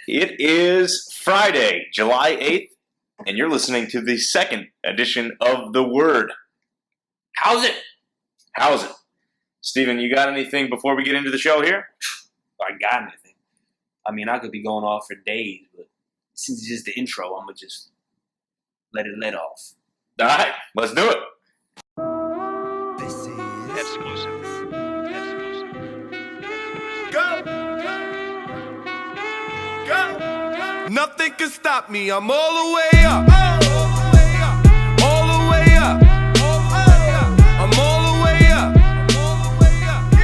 It is Friday, July 8th, and you're listening to the second edition of The Word. How's it? How's it? Steven, you got anything before we get into the show here? I got anything. I mean, I could be going off for days, but since it's just the intro, I'm going to just let off. All right, let's do it. This is Exclusive. Go! Go! Nothing can stop me. I'm all the way up. All the way up. I'm all the way up.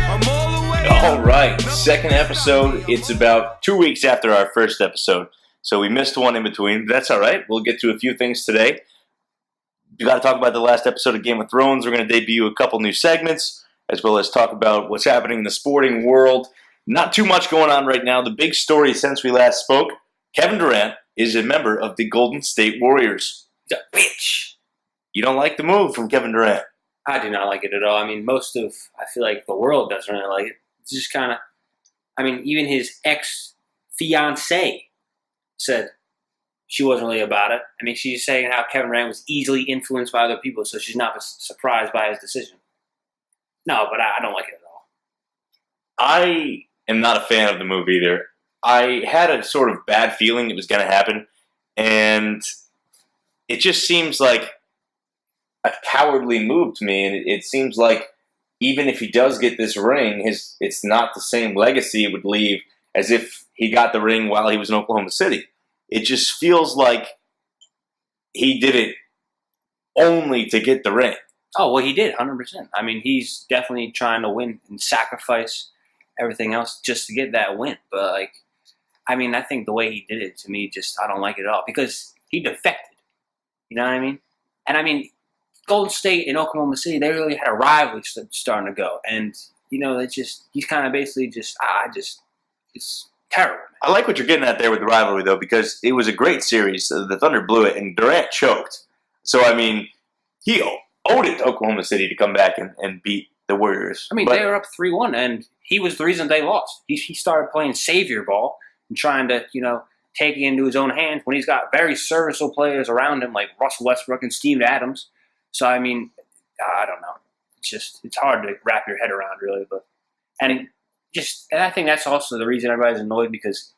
I'm all the way up. All right, second episode. It's about 2 weeks after our first episode, so we missed one in between. But that's all right. We'll get to a few things today. We got to talk about the last episode of Game of Thrones. We're going to debut a couple new segments, as well as talk about what's happening in the sporting world. Not too much going on right now. The big story since we last spoke, Kevin Durant is a member of the Golden State Warriors. The bitch. You don't like the move from Kevin Durant? I do not like it at all. I mean, I feel like the world doesn't really like it. It's just kind of, even his ex-fiancée said she wasn't really about it. I mean, she's saying how Kevin Durant was easily influenced by other people, so she's not surprised by his decision. No, but I don't like it at all. I am not a fan of the move either. I had a sort of bad feeling it was going to happen, and it just seems like a cowardly move to me, and it seems like even if he does get this ring, it's not the same legacy it would leave as if he got the ring while he was in Oklahoma City. It just feels like he did it only to get the ring. Oh, well, he did, 100%. I mean, he's definitely trying to win and sacrifice everything else just to get that win. But, I think the way he did it, to me, I don't like it at all. Because he defected. You know what I mean? And, Golden State and Oklahoma City, they really had a rivalry starting to go. And, he's kind of basically it's terrible. I like what you're getting at there with the rivalry, though, because it was a great series. The Thunder blew it, and Durant choked. So, he owed it to Oklahoma City to come back and beat the Warriors. They were up 3-1, and he was the reason they lost. He started playing savior ball and trying to, take it into his own hands when he's got very serviceable players around him like Russell Westbrook and Steven Adams. So, I don't know. It's hard to wrap your head around, really. And I think that's also the reason everybody's annoyed, because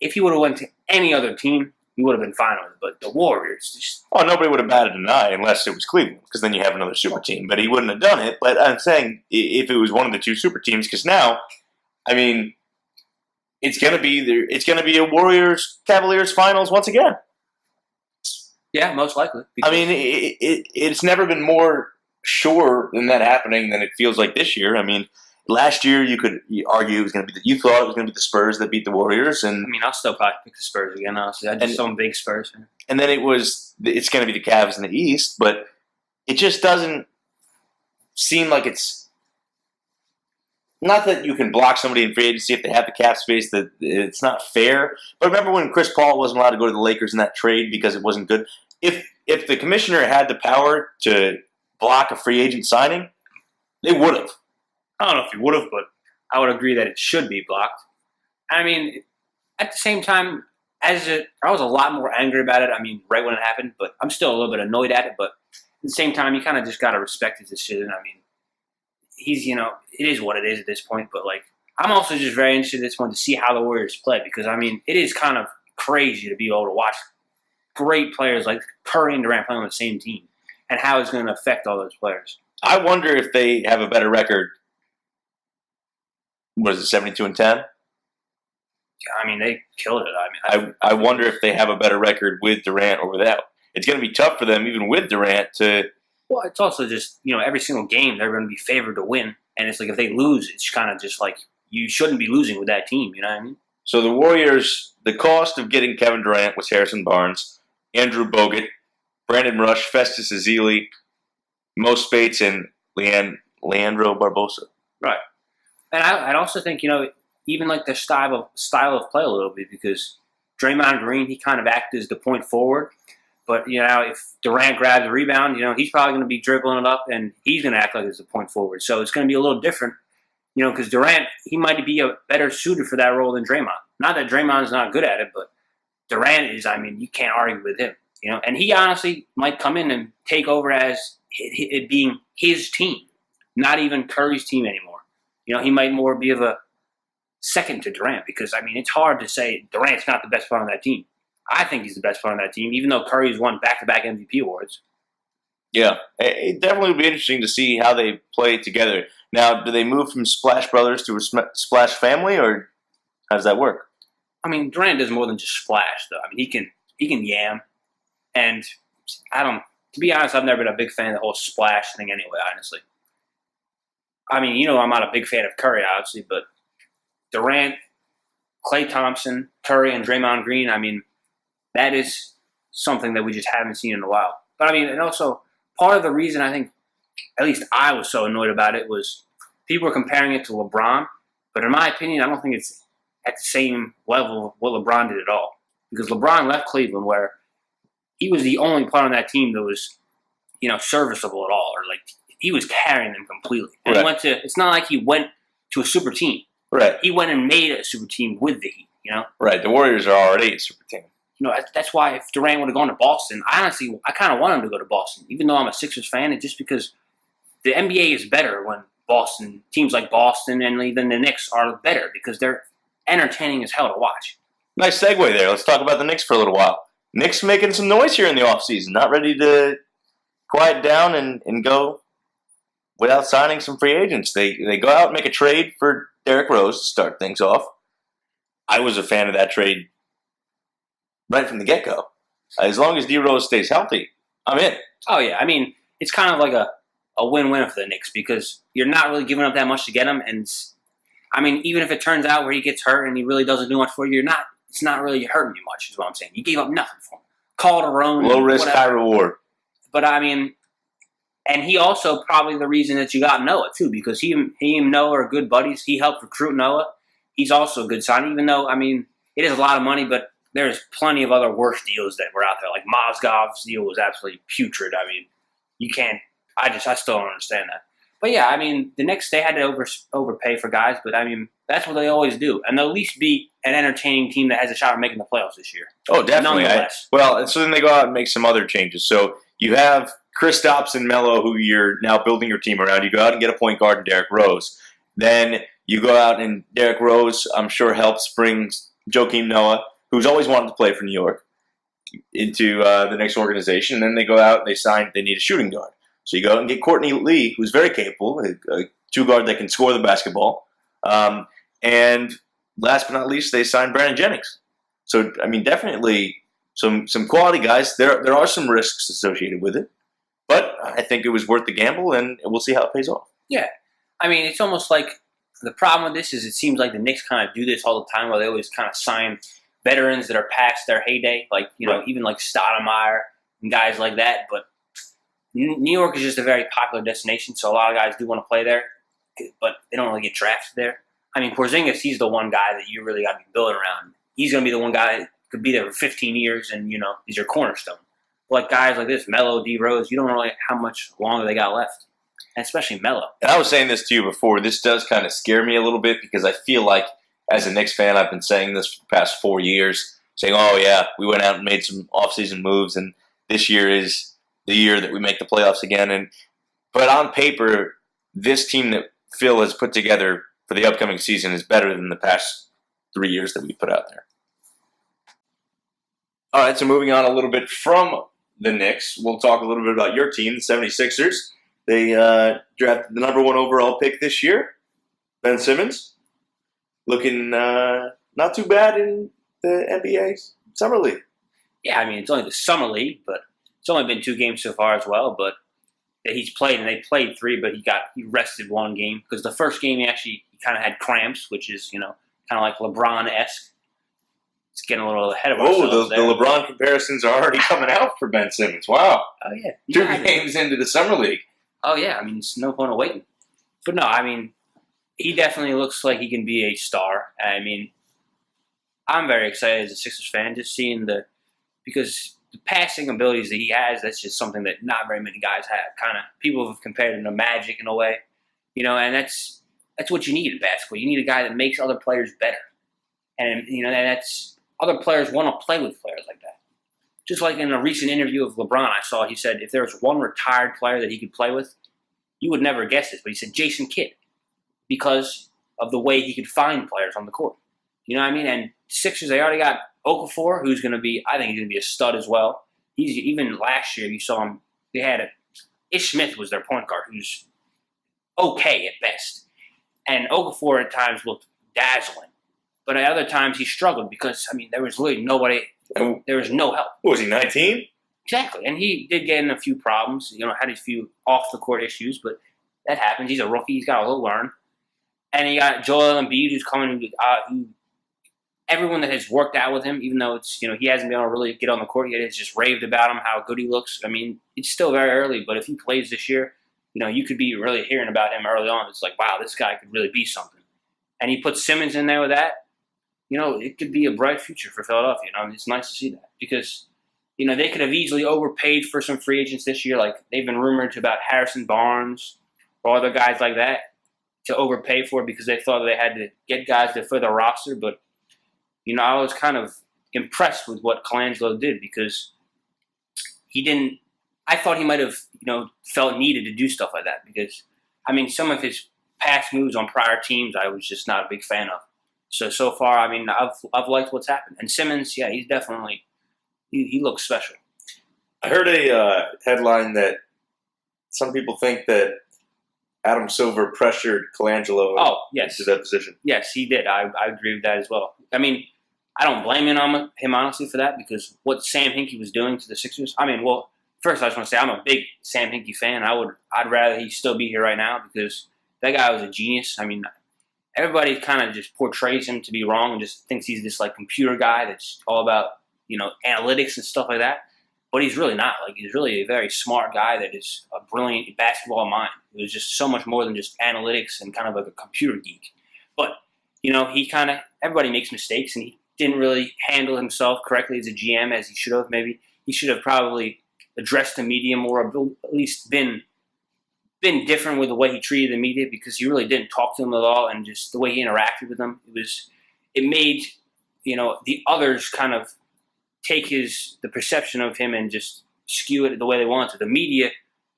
if he would have went to any other team, he would have been fine with it. But the Warriors nobody would have batted an eye unless it was Cleveland, because then you have another super team. But he wouldn't have done it. But I'm saying if it was one of the two super teams, because now, it's going to be a Warriors-Cavaliers finals once again. Yeah, most likely. It's never been more sure than that happening than it feels like this year. Last year you could argue it was going to be you thought it was going to be the Spurs that beat the Warriors, and I'll still probably pick the Spurs again. Honestly, I'm a big Spurs fan. And then it's going to be the Cavs in the East, but it just doesn't seem like it's not that you can block somebody in free agency if they have the cap space. That it's not fair. But remember when Chris Paul wasn't allowed to go to the Lakers in that trade because it wasn't good? If the commissioner had the power to block a free agent signing, they would have. I don't know if he would have, but I would agree that it should be blocked. At the same time, I was a lot more angry about it, right when it happened, but I'm still a little bit annoyed at it. But at the same time, you kind of just got to respect his decision. He's, it is what it is at this point. But, I'm also just very interested at this point to see how the Warriors play, because, it is kind of crazy to be able to watch great players like Curry and Durant playing on the same team and how it's going to affect all those players. I wonder if they have a better record. What is it, 72-10? Yeah, they killed it. I wonder if they have a better record with Durant or without. It's going to be tough for them, even with Durant, to... Well, it's also just, every single game they're going to be favored to win. And it's like if they lose, it's kind of just like you shouldn't be losing with that team, you know what I mean? So the Warriors, the cost of getting Kevin Durant was Harrison Barnes, Andrew Bogut, Brandon Rush, Festus Ezeli, Mo Spates, and Leandro Barbosa. Right. And I'd also think, even like their style of play a little bit, because Draymond Green, he kind of acted as the point forward. But, if Durant grabs a rebound, he's probably going to be dribbling it up, and he's going to act like it's a point forward. So it's going to be a little different Because Durant, he might be a better suited for that role than Draymond. Not that Draymond's not good at it, but Durant is. I mean, you can't argue with him. And he honestly might come in and take over as it being his team, not even Curry's team anymore. He might more be of a second to Durant because, I mean, it's hard to say Durant's not the best player on that team. I think he's the best player on that team, even though Curry's won back-to-back MVP awards. Yeah, it definitely would be interesting to see how they play together. Now, do they move from Splash Brothers to a Splash Family, or how does that work? I mean, Durant does more than just splash, though. I mean, he can yam, and to be honest, I've never been a big fan of the whole splash thing anyway, honestly. I mean, I'm not a big fan of Curry, obviously, but Durant, Klay Thompson, Curry, and Draymond Green, I mean, that is something that we just haven't seen in a while. But, I mean, and also, part of the reason I think, at least I was so annoyed about it, was people were comparing it to LeBron. But in my opinion, I don't think it's at the same level of what LeBron did at all. Because LeBron left Cleveland where he was the only player on that team that was, serviceable at all. Or, like, he was carrying them completely. And right. It's not like he went to a super team. Right. He went and made a super team with the Heat, Right. The Warriors are already a super team. That's why if Durant would have gone to Boston, I kind of want him to go to Boston, even though I'm a Sixers fan, and just because the NBA is better when teams like Boston and even the Knicks are better because they're entertaining as hell to watch. Nice segue there. Let's talk about the Knicks for a little while. Knicks making some noise here in the offseason, not ready to quiet down and go without signing some free agents. They go out and make a trade for Derrick Rose to start things off. I was a fan of that trade right from the get-go. As long as D. Rose stays healthy, I'm in. Oh, yeah. I mean, it's kind of like a win-win for the Knicks because you're not really giving up that much to get him. And, I mean, even if it turns out where he gets hurt and he really doesn't do much for you, it's not really hurting you much is what I'm saying. You gave up nothing for him. Calderon. Low risk, high reward. But, I mean, and he also probably the reason that you got Noah, too, because he and Noah are good buddies. He helped recruit Noah. He's also a good sign, even though, I mean, it is a lot of money, but there's plenty of other worse deals that were out there. Like Mozgov's deal was absolutely putrid. I mean, you can't. I still don't understand that. But yeah, I mean, the Knicks, they had to overpay for guys, but I mean, that's what they always do, and they'll at least be an entertaining team that has a shot at making the playoffs this year. Oh, definitely. And so then they go out and make some other changes. So you have Kristaps and Melo, who you're now building your team around. You go out and get a point guard in Derrick Rose. Then you go out and Derrick Rose, I'm sure, helps bring Joakim Noah, who's always wanted to play for New York, into the next organization. And then they go out and they need a shooting guard. So you go out and get Courtney Lee, who's very capable, a two-guard that can score the basketball. And last but not least, they signed Brandon Jennings. So, I mean, definitely some quality guys. There are some risks associated with it. But I think it was worth the gamble, and we'll see how it pays off. Yeah. I mean, it's almost like the problem with this is it seems like the Knicks kind of do this all the time where they always kind of sign veterans that are past their heyday, like, even like Stoudemire and guys like that. But New York is just a very popular destination, so a lot of guys do want to play there, but they don't really get drafted there. I mean, Porzingis, he's the one guy that you really got to be building around. He's going to be the one guy that could be there for 15 years, and, he's your cornerstone. Like guys like this, Melo, D. Rose, you don't know how much longer they got left, and especially Melo. And I was saying this to you before. This does kind of scare me a little bit because I feel like, as a Knicks fan, I've been saying this for the past 4 years, saying, oh, yeah, we went out and made some offseason moves, and this year is the year that we make the playoffs again. But on paper, this team that Phil has put together for the upcoming season is better than the past 3 years that we put out there. All right, so moving on a little bit from the Knicks, we'll talk a little bit about your team, the 76ers. They drafted the number 1 overall pick this year, Ben Simmons. Looking not too bad in the NBA Summer League. Yeah, I mean, it's only the Summer League, but it's only been 2 games so far as well. But he's played, and they played 3, but he rested 1 game. Because the first game he kind of had cramps, which is, kind of like LeBron-esque. It's getting a little ahead of ourselves. The LeBron comparisons are already coming out for Ben Simmons. Wow. Oh, yeah. 2 games into the Summer League. Oh, yeah. I mean, it's no point of waiting. But no, I mean, he definitely looks like he can be a star. I mean, I'm very excited as a Sixers fan just seeing because the passing abilities that he has, that's just something that not very many guys have. Kind of people have compared him to Magic in a way, and that's what you need in basketball. You need a guy that makes other players better. And, that's other players want to play with players like that. Just like in a recent interview of LeBron, I saw he said if there was one retired player that he could play with, you would never guess this, but he said Jason Kidd because of the way he could find players on the court. You know what I mean? And Sixers, they already got Okafor, who's going to be, I think he's going to be a stud as well. Even last year, you saw him, they had Ish Smith was their point guard, who's okay at best. And Okafor at times looked dazzling. But at other times he struggled because, there was literally nobody, there was no help. What was he, 19? Exactly. And he did get in a few problems, had a few off-the-court issues, but that happens. He's a rookie. He's got a little learn. And you got Joel Embiid, who's coming, everyone that has worked out with him, even though it's, he hasn't been able to really get on the court yet, has just raved about him, how good he looks. It's still very early, but if he plays this year, you could be really hearing about him early on. It's like, wow, this guy could really be something. And he puts Simmons in there with that. It could be a bright future for Philadelphia. It's nice to see that because, they could have easily overpaid for some free agents this year. Like they've been rumored about Harrison Barnes or other guys like that to overpay for because they thought they had to get guys to fill their roster. But, I was kind of impressed with what Colangelo did because I thought he might have, felt needed to do stuff like that because, some of his past moves on prior teams I was just not a big fan of. So far, I've liked what's happened. And Simmons, yeah, he's definitely, he looks special. I heard a headline that some people think that Adam Silver pressured Colangelo yes. to that position. Yes, he did. I agree with that as well. I don't blame him honestly for that because what Sam Hinkie was doing to the Sixers. First I just want to say I'm a big Sam Hinkie fan. I'd rather he still be here right now because that guy was a genius. Everybody kind of just portrays him to be wrong and just thinks he's this like computer guy that's all about, analytics and stuff like that. But he's really not. He's really a very smart guy that is a brilliant basketball mind. It was just so much more than just analytics and kind of like a computer geek. But, everybody makes mistakes and he didn't really handle himself correctly as a GM as he should have. Maybe he should have probably addressed the media more, or at least been different with the way he treated the media because he really didn't talk to them at all, and just the way he interacted with them, it made the others kind of take the perception of him and just skew it the way they wanted to. The media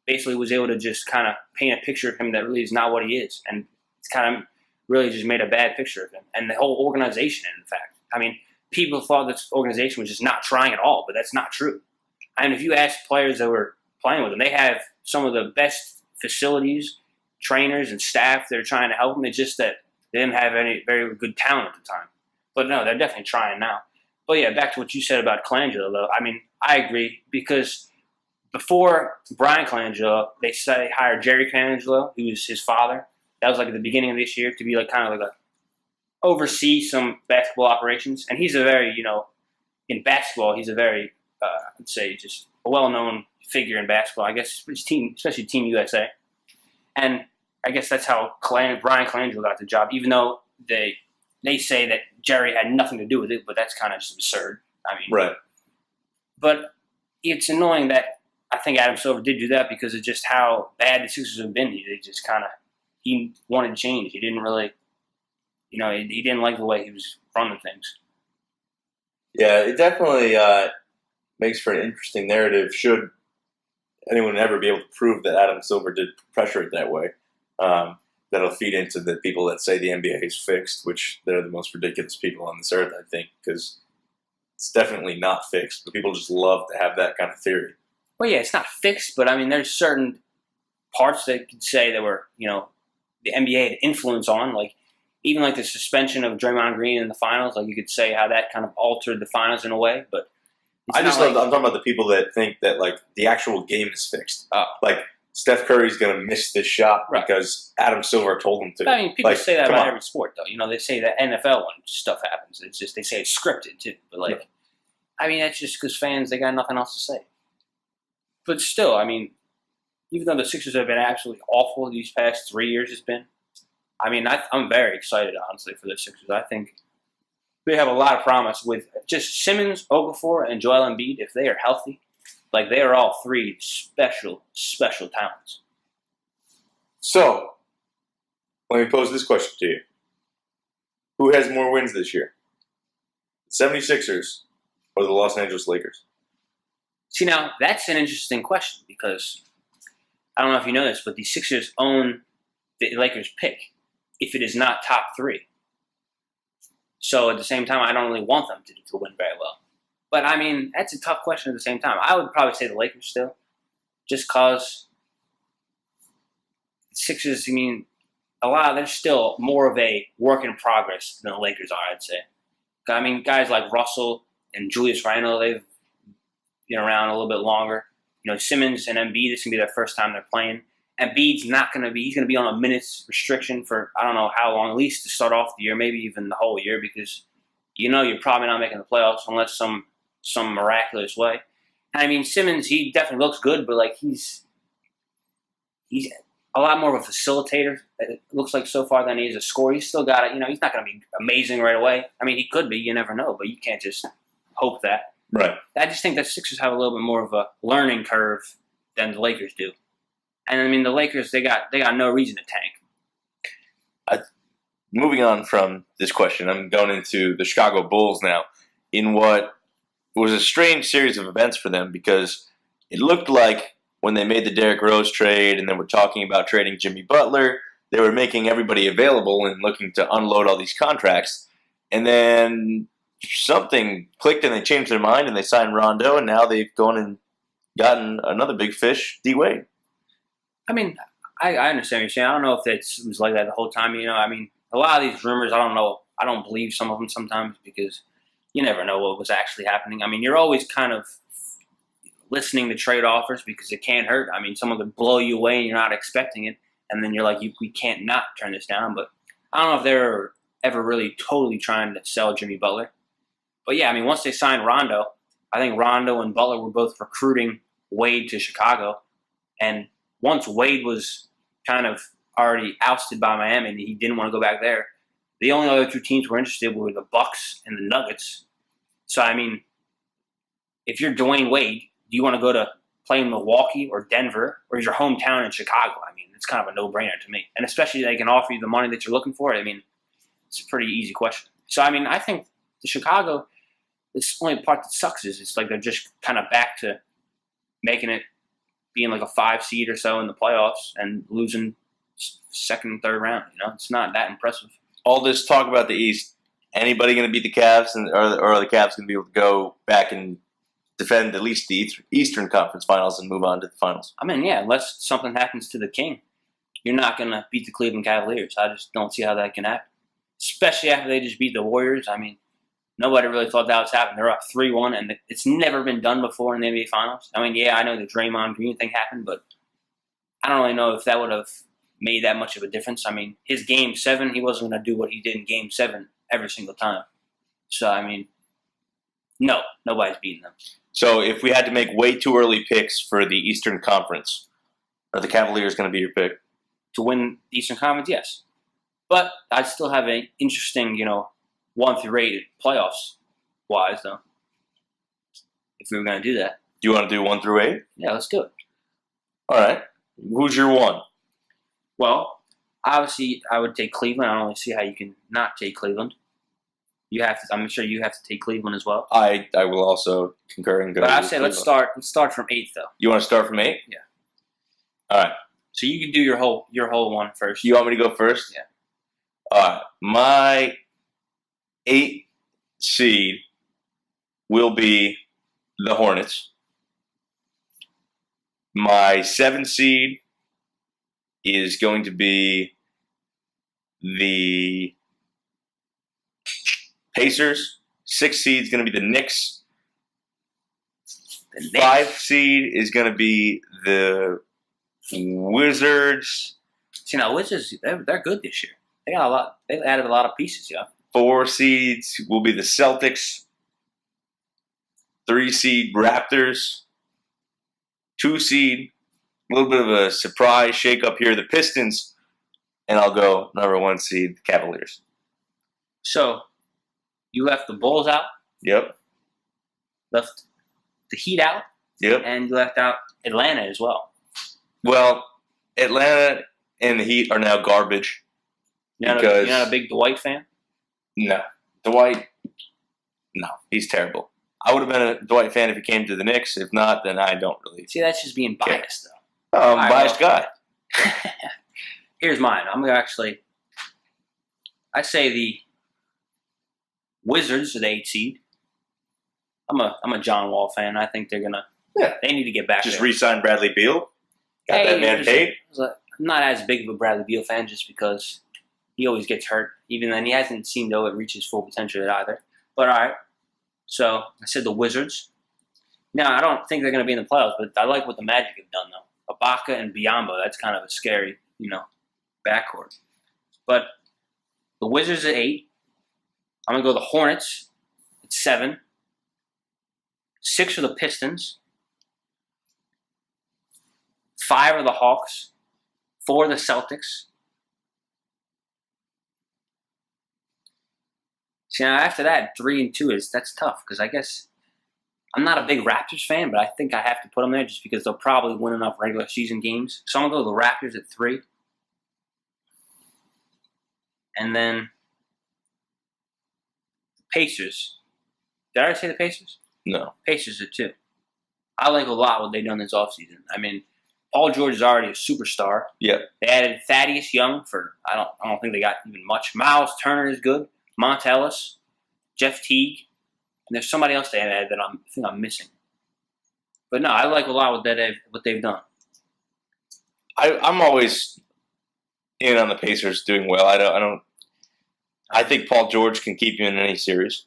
basically was able to just kind of paint a picture of him that really is not what he is, and it's kind of really just made a bad picture of him and the whole organization. In fact, people thought this organization was just not trying at all, but that's not true. If you ask players that were playing with him, they have some of the best facilities, trainers, and staff that are trying to help them. It's just that they didn't have any very good talent at the time. But no, they're definitely trying now. But yeah, back to what you said about Colangelo, though. I agree because before Brian Colangelo, they hired Jerry Colangelo, who was his father. That was at the beginning of this year to be oversee some basketball operations. And he's a very, in basketball, he's a very, I'd say, just a well-known figure in basketball, I guess, his team, especially Team USA. And I guess that's how Brian Colangelo got the job, even though they say that Jerry had nothing to do with it, but that's kind of just absurd. Right. But it's annoying that I think Adam Silver did do that because of just how bad the Sixers have been. They just he wanted change. He didn't really, he didn't like the way he was running things. Yeah, it definitely makes for an interesting narrative. Should anyone ever be able to prove that Adam Silver did pressure it that way, that'll feed into the people that say the NBA is fixed, which they're the most ridiculous people on this earth, I think, because it's definitely not fixed, but people just love to have that kind of theory. Well, yeah, it's not fixed, but there's certain parts that could say that were, the NBA had influence on, even the suspension of Draymond Green in the finals, you could say how that kind of altered the finals in a way, but I'm talking about the people that think that the actual game is fixed. Steph Curry's going to miss this shot because Adam Silver told him to. People say that about every sport, though. They say that NFL when stuff happens. It's just they say it's scripted too. But that's just because fans, they got nothing else to say. But still, even though the Sixers have been absolutely awful these past 3 years, it's been. I'm very excited, honestly, for the Sixers. I think they have a lot of promise with just Simmons, Okafor, and Joel Embiid. If they are healthy, they are all three special talents. So, Let me pose this question to you. Who has more wins this year? The 76ers or the Los Angeles Lakers? See, now, that's an interesting question because I don't know if you know this, but the Sixers own the Lakers pick if it is not top 3. So at the same time, I don't really want them to win very well. But, I mean, that's a tough question at the same time. I would probably say the Lakers still, just because Sixers, I mean, they're still more of a work in progress than the Lakers are, I'd say. I mean, guys like Russell and Julius Randle, they've been around a little bit longer. You know, Simmons and Embiid, this is going to be their first time they're playing. Embiid's not going to be, he's going to be on a minutes restriction for I don't know how long, at least to start off the year, maybe even the whole year, because you know you're probably not making the playoffs unless some miraculous way. And I mean, Simmons, he definitely looks good, but like he's a lot more of a facilitator, it looks like so far, than he is a scorer. He's still got it, you know, he's not going to be amazing right away. I mean, he could be, you never know, but you can't just hope that. Right. I just think that Sixers have a little bit more of a learning curve than the Lakers do. And I mean, the Lakers, they got no reason to tank. Moving on from this question, I'm going into the Chicago Bulls now in what was a strange series of events for them, because it looked like when they made the Derrick Rose trade and then were talking about trading Jimmy Butler, they were making everybody available and looking to unload all these contracts. And then something clicked and they changed their mind and they signed Rondo, and now they've gone and gotten another big fish, D-Wade. I mean, I understand what you're saying. I don't know if it was like that the whole time. You know, I mean, a lot of these rumors, I don't know. I don't believe some of them sometimes because you never know what was actually happening. I mean, you're always kind of listening to trade offers because it can't hurt. I mean, someone could blow you away and you're not expecting it, and then you're like, we can't not turn this down. But I don't know if they're ever really totally trying to sell Jimmy Butler. But yeah, I mean, once they signed Rondo, I think Rondo and Butler were both recruiting Wade to Chicago, and once Wade was kind of already ousted by Miami and he didn't want to go back there, the only other 2 teams were interested were the Bucks and the Nuggets. So, I mean, if you're Dwayne Wade, do you want to go to play in Milwaukee or Denver, or is your hometown in Chicago? I mean, it's kind of a no-brainer to me. And especially they can offer you the money that you're looking for. I mean, it's a pretty easy question. So, I mean, I think the Chicago, it's the only part that sucks is it's like they're just kind of back to making it, being like a 5 seed or so in the playoffs and losing second and third round. You know, it's not that impressive. All this talk about the East, anybody going to beat the Cavs, or are the Cavs going to be able to go back and defend at least the Eastern Conference Finals and move on to the finals? I mean, yeah, unless something happens to the King, you're not going to beat the Cleveland Cavaliers. I just don't see how that can happen, especially after they just beat the Warriors. I mean, nobody really thought that was happening. They're up 3-1, and it's never been done before in the NBA Finals. I mean, yeah, I know the Draymond Green thing happened, but I don't really know if that would have made that much of a difference. I mean, his Game 7, he wasn't going to do what he did in Game 7 every single time. So, I mean, no, nobody's beating them. So if we had to make way too early picks for the Eastern Conference, are the Cavaliers going to be your pick? To win the Eastern Conference, yes. But I still have an interesting, 1 through 8 playoffs-wise, though, if we were going to do that. Do you want to do 1 through 8? Yeah, let's do it. All right. Who's your 1? Well, obviously, I would take Cleveland. I don't really see how you can not take Cleveland. You have to. I'm sure you have to take Cleveland as well. I will also concur and go. But I say let's start from 8 though. You want to start from 8? Yeah. All right. So you can do your whole one first. You want me to go first? Yeah. All right. My 8 seed will be the Hornets. My 7 seed is going to be the Pacers. 6 seed is going to be the Knicks. The Knicks. 5 seed is going to be the Wizards. See, now Wizards, they're good this year. They got a lot. They've added a lot of pieces, yeah. 4 seeds will be the Celtics. 3 seed Raptors. 2 seed, a little bit of a surprise shake-up here, the Pistons. And I'll go number 1 seed, the Cavaliers. So, you left the Bulls out. Yep. Left the Heat out. Yep. And you left out Atlanta as well. Well, Atlanta and the Heat are now garbage. You're because not a big Dwight fan? no, Dwight, no, he's terrible. I would have been a Dwight fan if he came to the Knicks. If not, then I don't really. See, that's just being biased, though. Oh, I'm a All right, biased well, guy. Here's mine. I'm going to actually... I say the Wizards are the 8 seed. I'm a John Wall fan. I think they're going to... Yeah. They need to get back Just there. re-sign Bradley Beal. Got that man paid. I'm not as big of a Bradley Beal fan just because he always gets hurt. Even then, he hasn't seemed to reach his full potential yet either. But all right. So I said the Wizards. Now, I don't think they're going to be in the playoffs, but I like what the Magic have done, though. Ibaka and Biyombo, that's kind of a scary, backcourt. But the Wizards at 8. I'm going to go the Hornets at 7. 6 are the Pistons. 5 are the Hawks. 4 are the Celtics. See, now after that, 3 and 2 that's tough because I guess I'm not a big Raptors fan, but I think I have to put them there just because they'll probably win enough regular season games. So I'm going to go the Raptors at 3. And then the Pacers. Did I already say the Pacers? No. Pacers at 2. I like a lot what they've done this offseason. I mean, Paul George is already a superstar. Yeah. They added Thaddeus Young for I don't think they got even much. Miles Turner is good. Monte Ellis, Jeff Teague, and there's somebody else they added that I think I'm missing. But no, I like a lot what they've done. I'm always in on the Pacers doing well. I think Paul George can keep you in any series.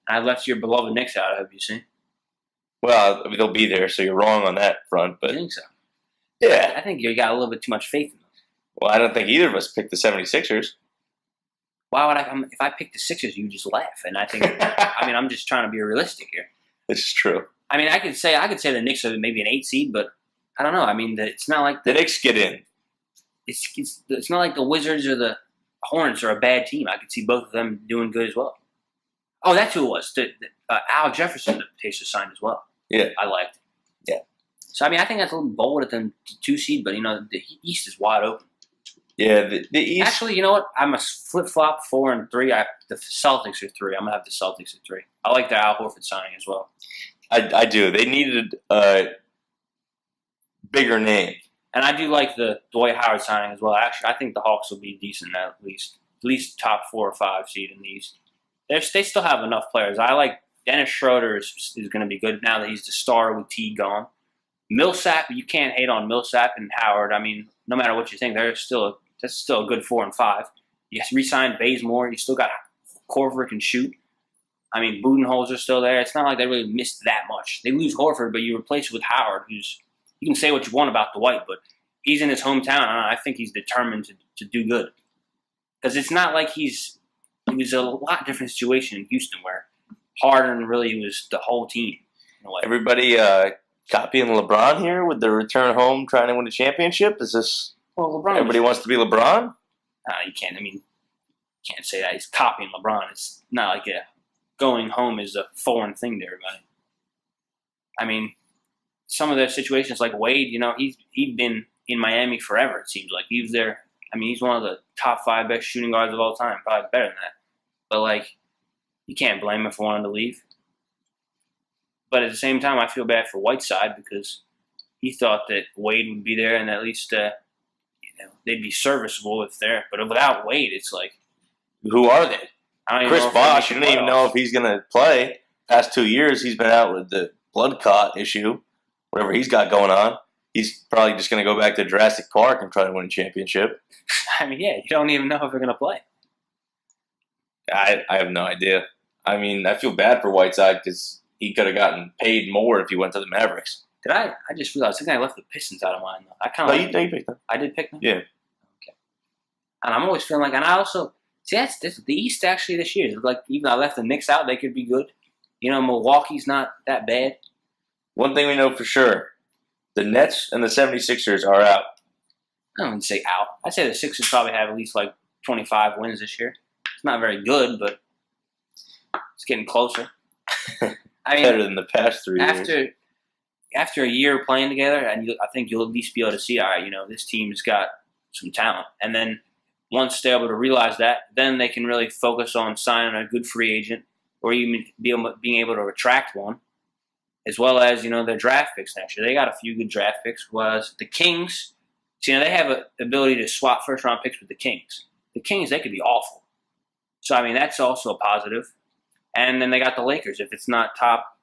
I left your beloved Knicks out. I hope you see. Well, I mean, they'll be there, so you're wrong on that front. But I think so. yeah. I think you got a little bit too much faith in them. Well, I don't think either of us picked the 76ers. Why would if I pick the Sixers, you just laugh. And I think, I'm just trying to be realistic here. This is true. I mean, I could say the Knicks are maybe an 8 seed, but I don't know. I mean, it's not like The Knicks get in. It's not like the Wizards or the Hornets are a bad team. I could see both of them doing good as well. Oh, that's who it was. Al Jefferson, the Pacers signed as well. Yeah. I liked it. Yeah. So, I think that's a little bold at them 2 seed, but, the East is wide open. Yeah, the East. Actually, you know what? I'm a flip-flop 4 and 3. The Celtics are 3. I'm going to have the Celtics at 3. I like the Al Horford signing as well. I do. They needed a bigger name. And I do like the Dwight Howard signing as well. Actually, I think the Hawks will be decent at least top 4 or 5 seed in the East. They still have enough players. I like Dennis Schroeder is going to be good now that he's the star with T gone. Millsap, you can't hate on Millsap and Howard. I mean, no matter what you think, that's still a good 4 and 5. You re-signed Bazemore. You still got Korver can shoot. I mean, Budenholzer's still there. It's not like they really missed that much. They lose Horford, but you replace it with Howard, who's you can say what you want about Dwight, but he's in his hometown. And I think he's determined to do good because it's not like he was a lot different situation in Houston where Harden really was the whole team in a way. Everybody copying LeBron here with the return home trying to win a championship? Is this everybody wants to be LeBron? You can't. You can't say that. He's copying LeBron. It's not like going home is a foreign thing to everybody. I mean, some of their situations like Wade, he'd been in Miami forever, it seems like. He was there. He's one of the top 5 best shooting guards of all time, probably better than that. But, you can't blame him for wanting to leave. But at the same time, I feel bad for Whiteside because he thought that Wade would be there and at least they'd be serviceable if they're. But without Wade, it's like, who are they? Chris Bosh, you don't even know if he's going to play. Past 2 years, he's been out with the blood clot issue, whatever he's got going on. He's probably just going to go back to Jurassic Park and try to win a championship. You don't even know if they're going to play. I have no idea. I feel bad for Whiteside because he could have gotten paid more if he went to the Mavericks. Did I? I just realized. I think I left the Pistons out of mine, though. I kind of. You picked them. I did pick them? Yeah. Okay. And I'm always feeling like, and I also, see, the East actually this year. Even though I left the Knicks out, they could be good. Milwaukee's not that bad. One thing we know for sure, the Nets and the 76ers are out. I don't even say out. I'd say the Sixers probably have at least 25 wins this year. It's not very good, but it's getting closer. Better than the past 3 years. After a year playing together, and I think you'll at least be able to see, all right, this team's got some talent. And then once they're able to realize that, then they can really focus on signing a good free agent or even being able to attract one, as well as, their draft picks next year. They got a few good draft picks, whereas the Kings, they have an ability to swap first-round picks with the Kings. The Kings, they could be awful. So, that's also a positive. And then they got the Lakers, if it's not top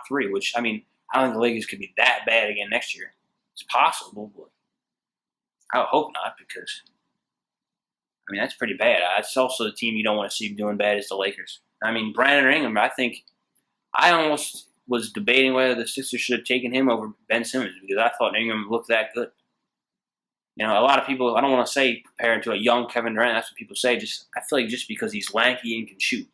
three, which, I don't think the Lakers could be that bad again next year. It's possible, but I would hope not, because, that's pretty bad. It's also the team you don't want to see doing bad is the Lakers. Brandon Ingram, I think I almost was debating whether the Sixers should have taken him over Ben Simmons because I thought Ingram looked that good. A lot of people, I don't want to say compared to a young Kevin Durant, that's what people say. I feel like just because he's lanky and can shoot.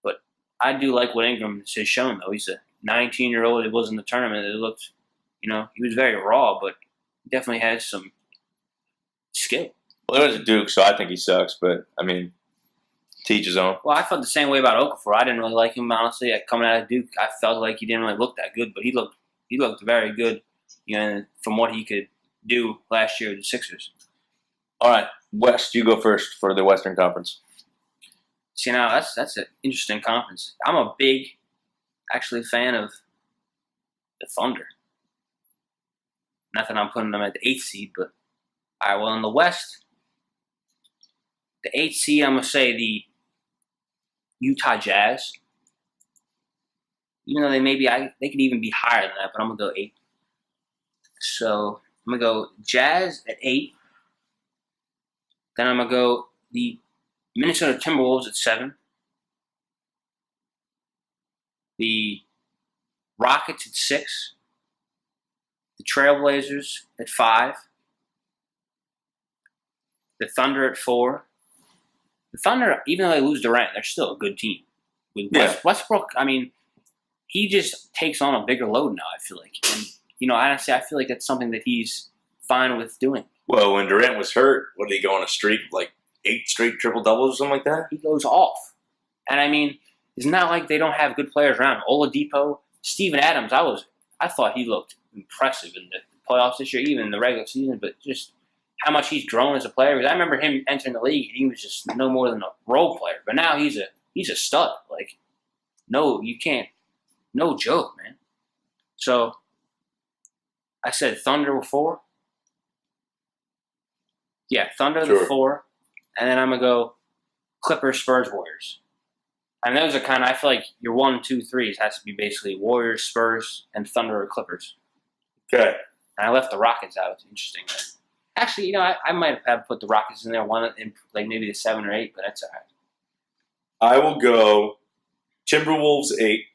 But I do like what Ingram has shown, though. He's a 19-year-old. It was in the tournament. It looked, he was very raw, but definitely has some skill. Well, he was a Duke, so I think he sucks, but, teach his own. Well, I felt the same way about Okafor. I didn't really like him, honestly. Coming out of Duke, I felt like he didn't really look that good, but he looked very good, from what he could do last year with the Sixers. All right, West, you go first for the Western Conference. See, now that's an interesting conference. I'm a big, actually, fan of the Thunder. Not that I'm putting them at the 8th seed, but all right. Well, in the West, the 8th seed, I'm gonna say the Utah Jazz. Even though they could even be higher than that, but I'm gonna go 8. So I'm gonna go Jazz at 8. Then I'm gonna go the Minnesota Timberwolves at 7. The Rockets at 6. The Trailblazers at 5. The Thunder at 4. The Thunder, even though they lose Durant, they're still a good team. With Westbrook, he just takes on a bigger load now, I feel like. And, honestly, I feel like that's something that he's fine with doing. Well, when Durant was hurt, what did he go on a streak of 8 straight triple-doubles or something like that? He goes off. And, it's not like they don't have good players around. Oladipo, Steven Adams, I thought he looked impressive in the playoffs this year, even in the regular season, but just how much he's grown as a player. Because I remember him entering the league, and he was just no more than a role player. But now he's a stud. No, you can't. No joke, man. So I said Thunder with 4. Yeah, Thunder with 4. And then I'm going to go Clippers, Spurs, Warriors. And those are I feel like your 1, 2, 3s has to be basically Warriors, Spurs, and Thunder or Clippers. Okay. And I left the Rockets out. It's interesting. Actually, I might have put the Rockets in there, one in maybe the 7 or 8, but that's all right. I will go Timberwolves 8.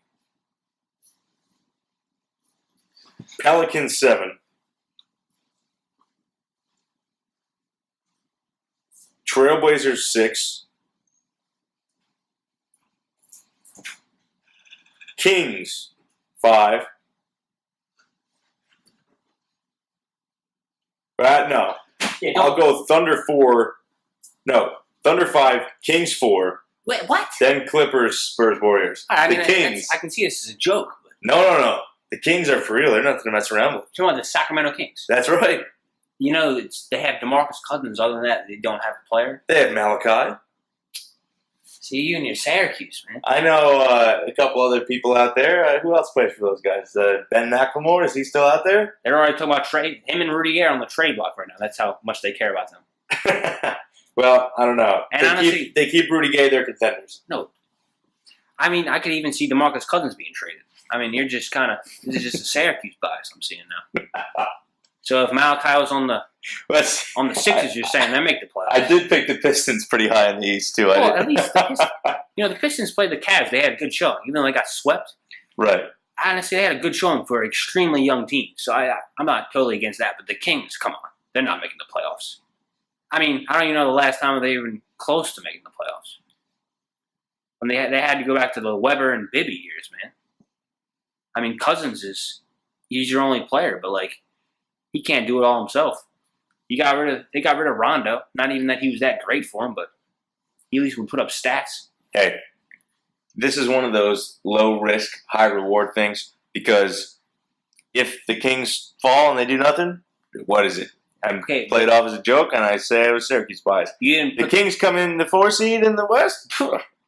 Pelicans 7. Trailblazers 6. Kings 5. No. Yeah, I'll go Thunder 4. No, Thunder 5, Kings 4. Wait, what? Then Clippers, Spurs, Warriors. The Kings. I can see this as a joke. But No. The Kings are for real. They're not going to mess around with. You're talking about the Sacramento Kings. That's right. They have DeMarcus Cousins. Other than that, they don't have a player. They have Malachi. See, you and your Syracuse, man. I know a couple other people out there. Who else plays for those guys? Ben McLemore, is he still out there? They're already talking about trade. Him and Rudy Gay are on the trade block right now. That's how much they care about them. Well, I don't know. And honestly, they keep Rudy Gay, they're contenders. No. I could even see DeMarcus Cousins being traded. You're just this is just a Syracuse bias I'm seeing now. So if Malachi was on the Sixers, you're saying they make the playoffs. I did pick the Pistons pretty high in the East, too. Well, at least the Pistons played the Cavs. They had a good showing, even though they got swept. Right. Honestly, they had a good showing for an extremely young team. So I'm not totally against that. But the Kings, come on. They're not making the playoffs. I don't even know the last time they were even close to making the playoffs. When they had to go back to the Weber and Bibby years, man. Cousins he's your only player, but he can't do it all himself. They got rid of Rondo. Not even that he was that great for him, but he at least would put up stats. Hey, this is one of those low risk, high reward things because if the Kings fall and they do nothing, what is it? I'm Okay, played off as a joke, and I say I was Syracuse bias. you didn't The put Kings come in the 4 seed in the West.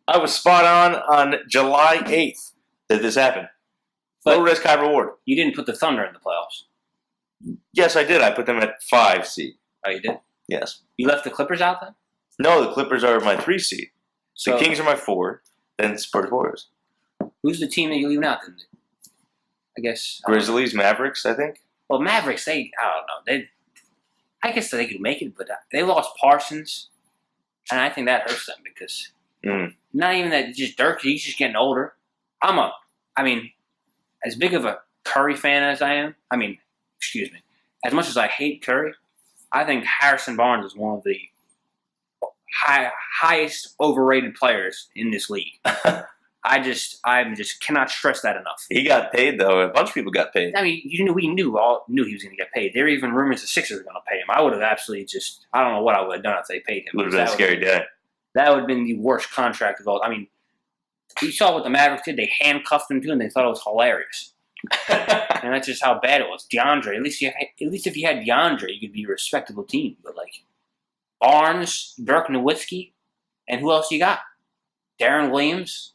I was spot on July 8th that this happened. Low risk, high reward. you didn't put the Thunder in the playoffs. Yes, I did. I put them at 5 seed. Oh, you did? Yes. You left the Clippers out then? No, the Clippers are my 3 seed. So The Kings are my 4. Then Spurs, Warriors. who's the team that you're leaving out then? I guess Grizzlies, Mavericks, I think. Well, Mavericks, I don't know. I guess they could make it, but they lost Parsons, and I think that hurts them because not even that. Just Dirk, he's just getting older. As big of a Curry fan as I am, as much as I hate Curry, I think Harrison Barnes is one of the highest overrated players in this league. I just cannot stress that enough. He got paid, though. A bunch of people got paid. I mean, we knew he was going to get paid. There were even rumors the Sixers were going to pay him. I would have absolutely I don't know what I would have done if they paid him. It would have been a scary day. That would have been the worst contract of all. I mean, you saw what the Mavericks did. They handcuffed him to, and they thought it was hilarious. And that's just how bad it was. DeAndre, at least if you had DeAndre, you could be a respectable team. But like Barnes, Dirk Nowitzki, and who else you got? Darren Williams.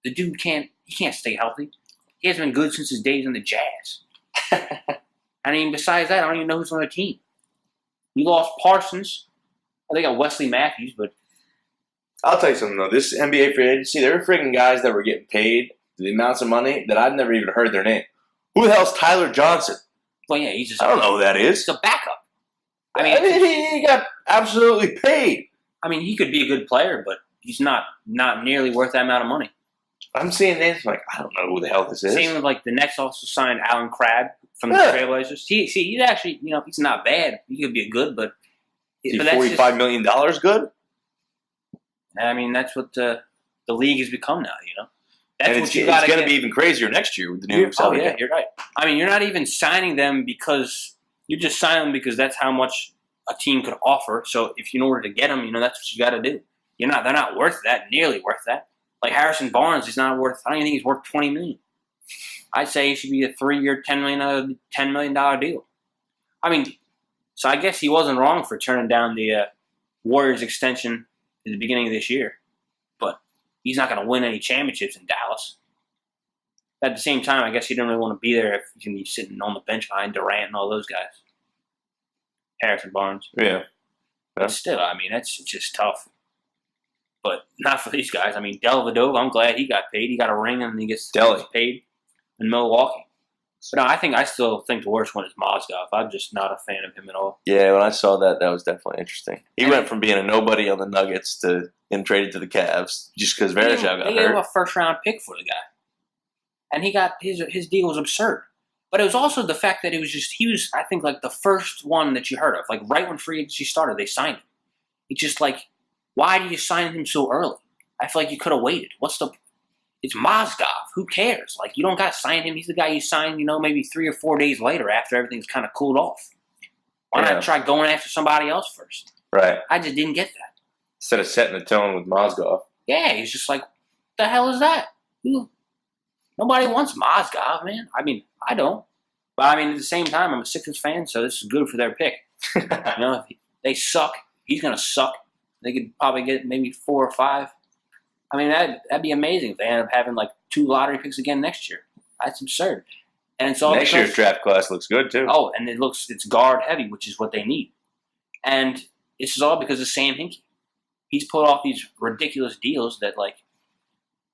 The dude can't stay healthy. He hasn't been good since his days in the Jazz. I mean, besides that, I don't even know who's on the team. We lost Parsons. They got Wesley Matthews, but I'll tell you something, though. This NBA free agency, there were freaking guys that were getting paid the amounts of money that I've never even heard their name. Who the hell's Tyler Johnson? well, yeah, he's just I don't know who that is. He's a backup. He got absolutely paid. I mean, he could be a good player, but he's not nearly worth that amount of money. I'm seeing names like, I don't know who the hell this is. Same with like the Nets also signed Alan Crabb from the Yeah. Trailblazers. He's actually, he's not bad. He could be good, but Is that's $45 million good? I mean, that's what the league has become now. That's And what it's you got going to be even crazier next year with the new salary cap. You're right. I mean, you're not even signing them because you just sign them because that's how much a team could offer. So if in order to get them, that's what you got to do. They're not nearly worth that. Like Harrison Barnes, he's not worth. I don't even think he's worth $20 million. I'd say he should be a 3-year, $10 million deal. I mean, so I guess he wasn't wrong for turning down the Warriors extension at the beginning of this year, but he's not going to win any championships in Dallas. At the same time, I guess he didn't really want to be there if he's going to be sitting on the bench behind Durant and all those guys. Harrison Barnes. Yeah. But still, I mean, it's just tough. But not for these guys. I mean, Dellavedova, I'm glad he got paid. He got a ring and he gets paid in Milwaukee. But no, I still think the worst one is Mozgov. I'm just not a fan of him at all. Yeah, when I saw that was definitely interesting. He went from being a nobody on the Nuggets to getting traded to the Cavs just because Varejao got They gave him hurt. a first-round pick for the guy. And he got his deal was absurd. But it was also the fact that he was, I think, like the first one that you heard of. Like right when free agency started, they signed him. It's just like, why do you sign him so early? I feel like you could have waited. It's Mozgov. Who cares? Like, you don't got to sign him. He's the guy you signed, maybe 3 or 4 days later after everything's kind of cooled off. Why not try going after somebody else first? Right. I just didn't get that. Instead of setting the tone with Mozgov. Yeah, he's just like, what the hell is that? Nobody wants Mozgov, man. I mean, I don't. But I mean, at the same time, I'm a Sixers fan, so this is good for their pick. If they suck, he's going to suck. They could probably get maybe 4 or 5. I mean, that'd be amazing if they end up having like 2 lottery picks again next year. That's absurd. And it's all Next year's draft class looks good too. Oh, and it's guard heavy, which is what they need. And this is all because of Sam Hinkie. He's put off these ridiculous deals that, like,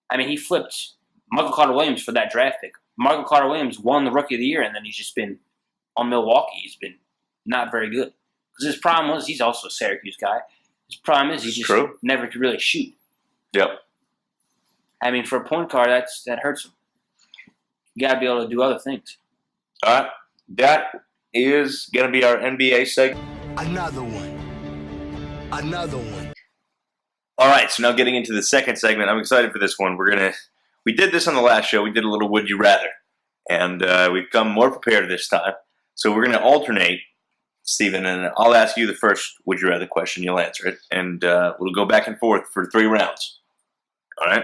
I mean, he flipped Michael Carter-Williams for that draft pick. Michael Carter-Williams won the Rookie of the Year, and then he's just been on Milwaukee. He's been not very good. Because his problem was he's also a Syracuse guy. His problem is he just never could really shoot. Yep. I mean, for a point guard, that hurts him. You got to be able to do other things. All right. That is going to be our NBA segment. Another one. All right. So now getting into the second segment, I'm excited for this one. We did this on the last show. We did a little Would You Rather. And we've come more prepared this time. So we're going to alternate, Stephen, and I'll ask you the first Would You Rather question. You'll answer it. And we'll go back and forth for 3 rounds. All right.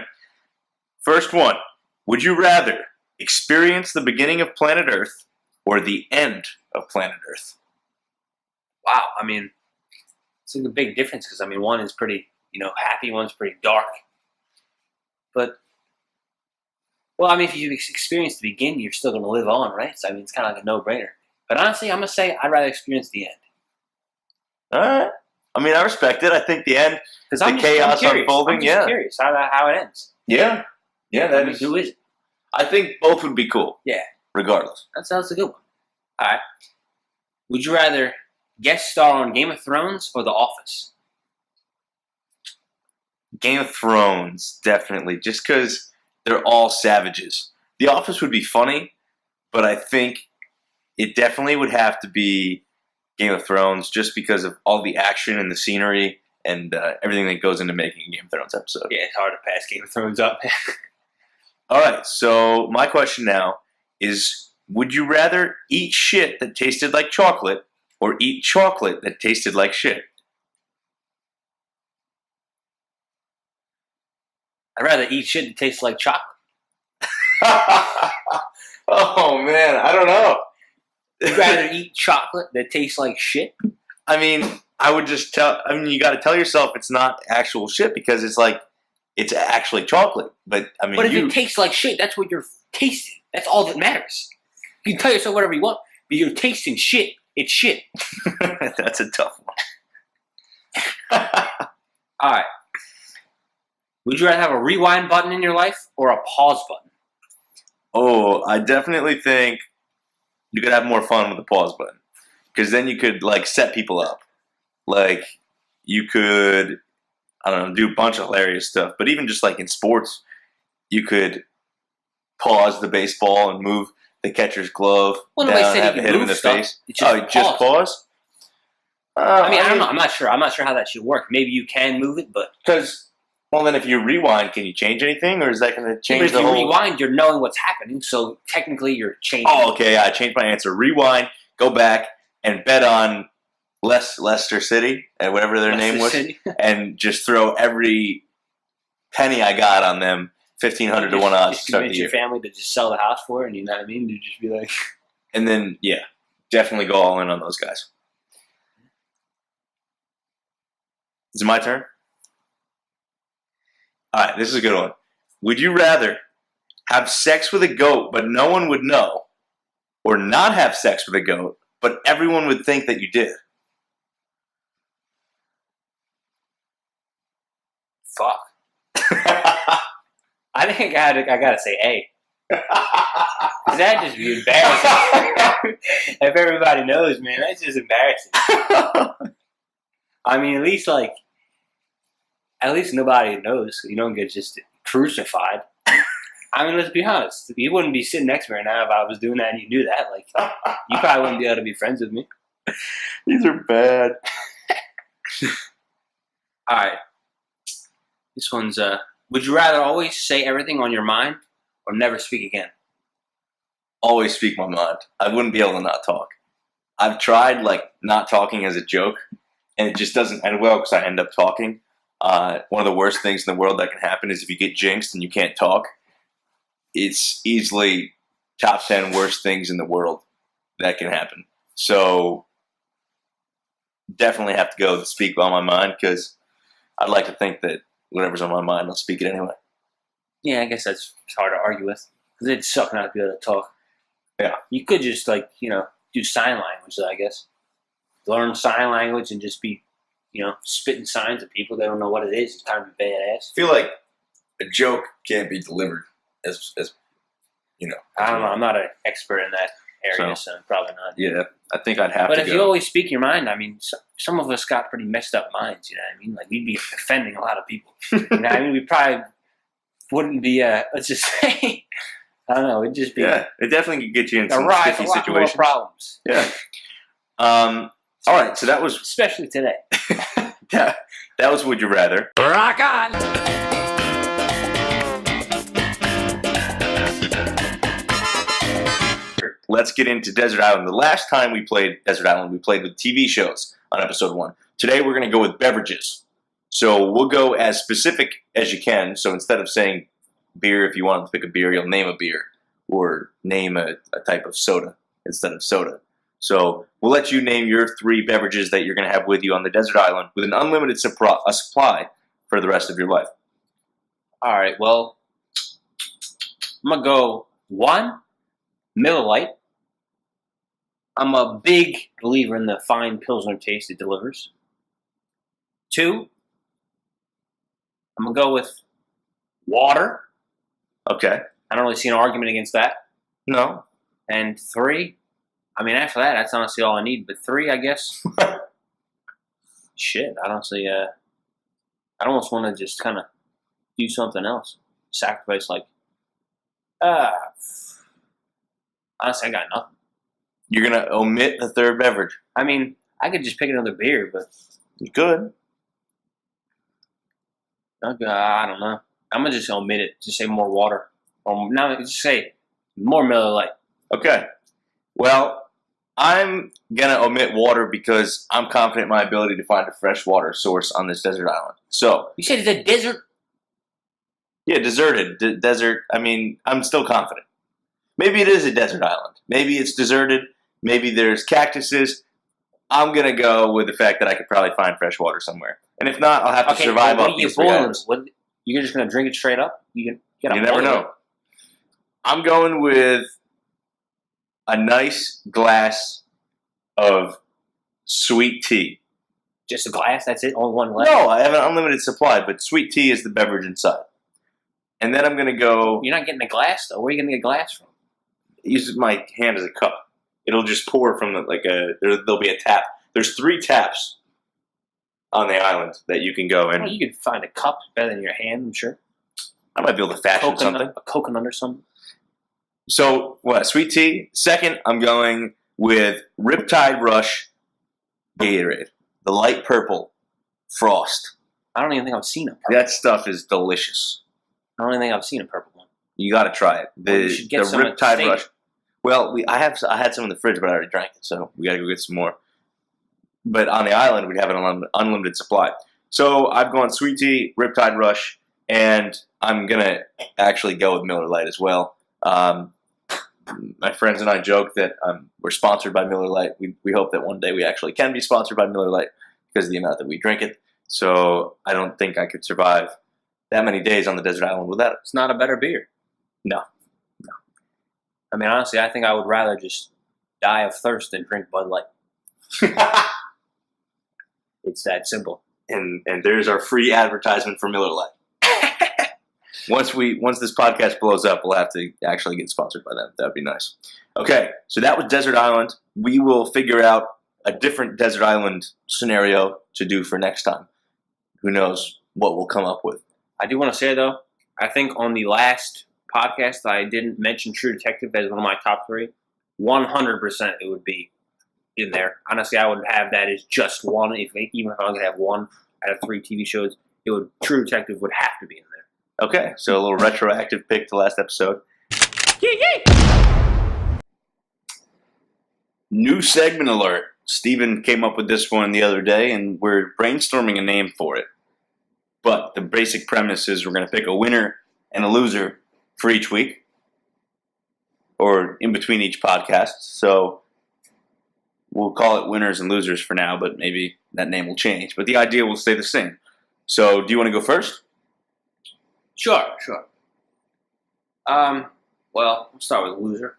First one. Would you rather experience the beginning of planet Earth or the end of planet Earth? wow. I mean, it's like a big difference because, I mean, one is pretty, happy, one's pretty dark. But, well, I mean, if you experience the beginning, you're still going to live on, right? So, I mean, it's kind of like a no-brainer. But honestly, I'm going to say I'd rather experience the end. All right. I mean, I respect it. I think the end, the chaos unfolding, I'm just curious how it ends. Yeah. Yeah, Who is it? I think both would be cool. Yeah. Regardless. That sounds a good one. All right. Would you rather guest star on Game of Thrones or The Office? Game of Thrones, definitely. Just because they're all savages. The Office would be funny, but I think it definitely would have to be Game of Thrones just because of all the action and the scenery and everything that goes into making a Game of Thrones episode. Yeah, it's hard to pass Game of Thrones up. All right, so my question now is, would you rather eat shit that tasted like chocolate or eat chocolate that tasted like shit? I'd rather eat shit that tastes like chocolate. Oh, man, I don't know. You'd rather eat chocolate that tastes like shit? I mean, you got to tell yourself it's not actual shit because it's actually chocolate. But I mean, if it tastes like shit, that's what you're tasting. That's all that matters. You can tell yourself whatever you want, but you're tasting shit. It's shit. That's a tough one. All right. Would you rather have a rewind button in your life or a pause button? Oh, I definitely think you could have more fun with the pause button because then you could set people up. You could, I don't know, do a bunch of hilarious stuff. But even just in sports, you could pause the baseball and move the catcher's glove down and have it hit him in the face. Just pause? I don't know. I'm not sure. I'm not sure how that should work. Maybe you can move it, but well, then if you rewind, can you change anything, or is that going to change the whole? If you rewind, you're knowing what's happening, so technically you're changing. Oh, okay. I changed my answer. Rewind, go back, and bet on Leicester City, and whatever their name was, and just throw every penny I got on them, 1,500 to 1 odds. Just convince your family to just sell the house for it, and you know what I mean? You just be like, and then definitely go all in on those guys. Is it my turn? All right, this is a good one. Would you rather have sex with a goat but no one would know, or not have sex with a goat but everyone would think that you did? Fuck. I think I gotta say A. That'd just be embarrassing. If everybody knows, man, that's just embarrassing. I mean, at least nobody knows. You don't get just crucified. I mean, let's be honest. You wouldn't be sitting next to me right now if I was doing that and you knew that. You probably wouldn't be able to be friends with me. These are bad. All right. This one's, would you rather always say everything on your mind or never speak again? Always speak my mind. I wouldn't be able to not talk. I've tried, not talking as a joke, and it just doesn't end well because I end up talking. One of the worst things in the world that can happen is if you get jinxed and you can't talk. It's easily top 10 worst things in the world that can happen. So definitely have to go speak on my mind because I'd like to think that whatever's on my mind, I'll speak it anyway. Yeah, I guess that's hard to argue with because it'd suck not to be able to talk. Yeah. You could just, do sign language, I guess. Learn sign language and just be spitting signs at people. They don't know what it is. It's kind of badass. I feel like a joke can't be delivered as I don't know. I'm not an expert in that area, so probably not. Yeah, I think I'd have but to. But if you always speak your mind, I mean, some of us got pretty messed up minds. You know what I mean? We'd be offending a lot of people. You know what I mean? We probably wouldn't be. Let's just say, I don't know. It'd just be. Yeah, it definitely could get you in some sticky situations. More problems. Yeah. All right, so that was especially today. That was Would You Rather. Rock on! Let's get into Desert Island. The last time we played Desert Island, we played with TV shows on episode 1. Today we're going to go with beverages. So we'll go as specific as you can. So instead of saying beer, if you want to pick a beer, you'll name a beer. Or name a type of soda instead of soda. So we'll let you name your 3 beverages that you're going to have with you on the desert island with an unlimited supply for the rest of your life. All right, well, I'm going to go 1, Miller Lite. I'm a big believer in the fine Pilsner taste it delivers. 2, I'm going to go with water. Okay. I don't really see an argument against that. No. And 3, I mean, after that, that's honestly all I need. But 3, I guess. Shit, I don't see. I almost want to just kind of do something else. Sacrifice, like. Honestly, I got nothing. You're going to omit the 3rd beverage. I mean, I could just pick another beer, but. You could. I don't know. I'm going to just omit it. Just say more water. Or now, just say more Miller Lite. Okay. Well, I'm going to omit water because I'm confident in my ability to find a fresh water source on this desert island. So. You said it's a desert? Yeah, deserted. Desert. I mean, I'm still confident. Maybe it is a desert island. Maybe it's deserted. Maybe there's cactuses. I'm going to go with the fact that I could probably find fresh water somewhere. And if not, I'll have to survive off these 3 items. You're just going to drink it straight up? You never know. I'm going with a nice glass of sweet tea. Just a glass? That's it? Only one glass? No, I have an unlimited supply, but sweet tea is the beverage inside. And then I'm going to go... You're not getting a glass, though. Where are you going to get a glass from? Use my hand as a cup. It'll just pour from there'll be a tap. There's 3 taps on the island that you can go in. Well, you could find a cup better than your hand, I'm sure. I might be able to fashion something. A coconut or something. So, sweet tea. Second, I'm going with Riptide Rush Gatorade. The light purple Frost. I don't even think I've seen a purple. That stuff is delicious. I don't even think I've seen a purple one. You got to try it. You should get some Riptide Rush. Well, I had some in the fridge, but I already drank it, so we got to go get some more. But on the island, we'd have an unlimited supply. So I've gone sweet tea, Riptide Rush, and I'm going to actually go with Miller Lite as well. My friends and I joke that we're sponsored by Miller Lite. We hope that one day we actually can be sponsored by Miller Lite because of the amount that we drink it. So I don't think I could survive that many days on the desert island without it. It's not a better beer. No. I mean, honestly, I think I would rather just die of thirst than drink Bud Light. It's that simple. And there's our free advertisement for Miller Lite. Once this podcast blows up, we'll have to actually get sponsored by them. That'd be nice. Okay, so that was Desert Island. We will figure out a different Desert Island scenario to do for next time. Who knows what we'll come up with. I do want to say, though, I think on the last podcast I didn't mention True Detective as one of my top 3. 100% it would be in there. Honestly, I would have that as just one. Even if I only have one out of 3 TV shows, True Detective would have to be in there. Okay, so a little retroactive pick to last episode. New segment alert. Steven came up with this one the other day, and we're brainstorming a name for it. But the basic premise is we're going to pick a winner and a loser for each week, or in between each podcast. So we'll call it winners and losers for now, but maybe that name will change. But the idea will stay the same. So do you want to go first? Sure. Well, I'll start with loser.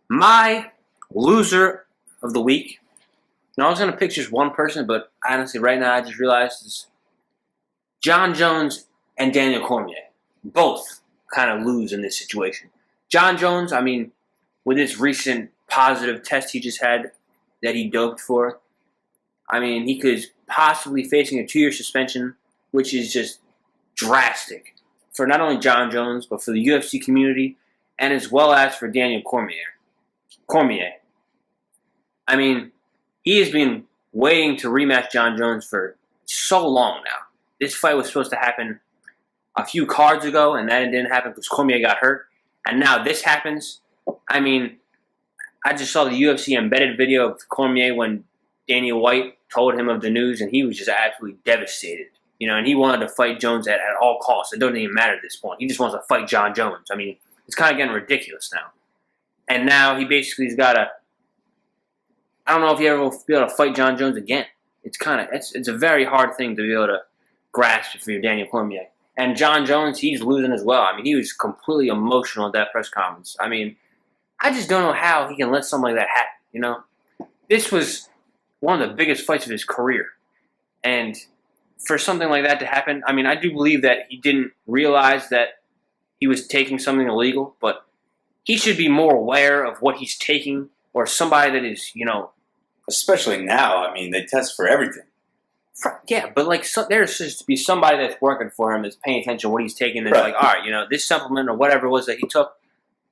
My loser of the week. Now, I was going to pick just one person, but honestly, right now, I just realized it's John Jones and Daniel Cormier. Both kind of lose in this situation. John Jones, I mean, with his recent positive test he just had that he doped for, I mean, he could possibly facing a 2-year suspension, which is just drastic for not only John Jones, but for the UFC community, and as well as for Daniel Cormier. I mean, he has been waiting to rematch John Jones for so long now. This fight was supposed to happen a few cards ago, and then it didn't happen because Cormier got hurt. And now this happens. I mean, I just saw the UFC embedded video of Cormier when Daniel White told him of the news, and he was just absolutely devastated. And he wanted to fight Jones at all costs. It doesn't even matter at this point. He just wants to fight John Jones. I mean, it's kind of getting ridiculous now. And now he basically has got to I don't know if you ever will be able to fight John Jones again. It's a very hard thing to be able to grasp if you're Daniel Cormier. And John Jones, he's losing as well. I mean, he was completely emotional at that press conference. I mean, I just don't know how he can let something like that happen, you know? This was one of the biggest fights of his career. And for something like that to happen, I mean, I do believe that he didn't realize that he was taking something illegal, but he should be more aware of what he's taking, or somebody that is, you know... Especially now, I mean, they test for everything. Yeah, but like there's just to be somebody that's working for him that's paying attention to what he's taking. That's like, all right, you know, this supplement or whatever it was that he took,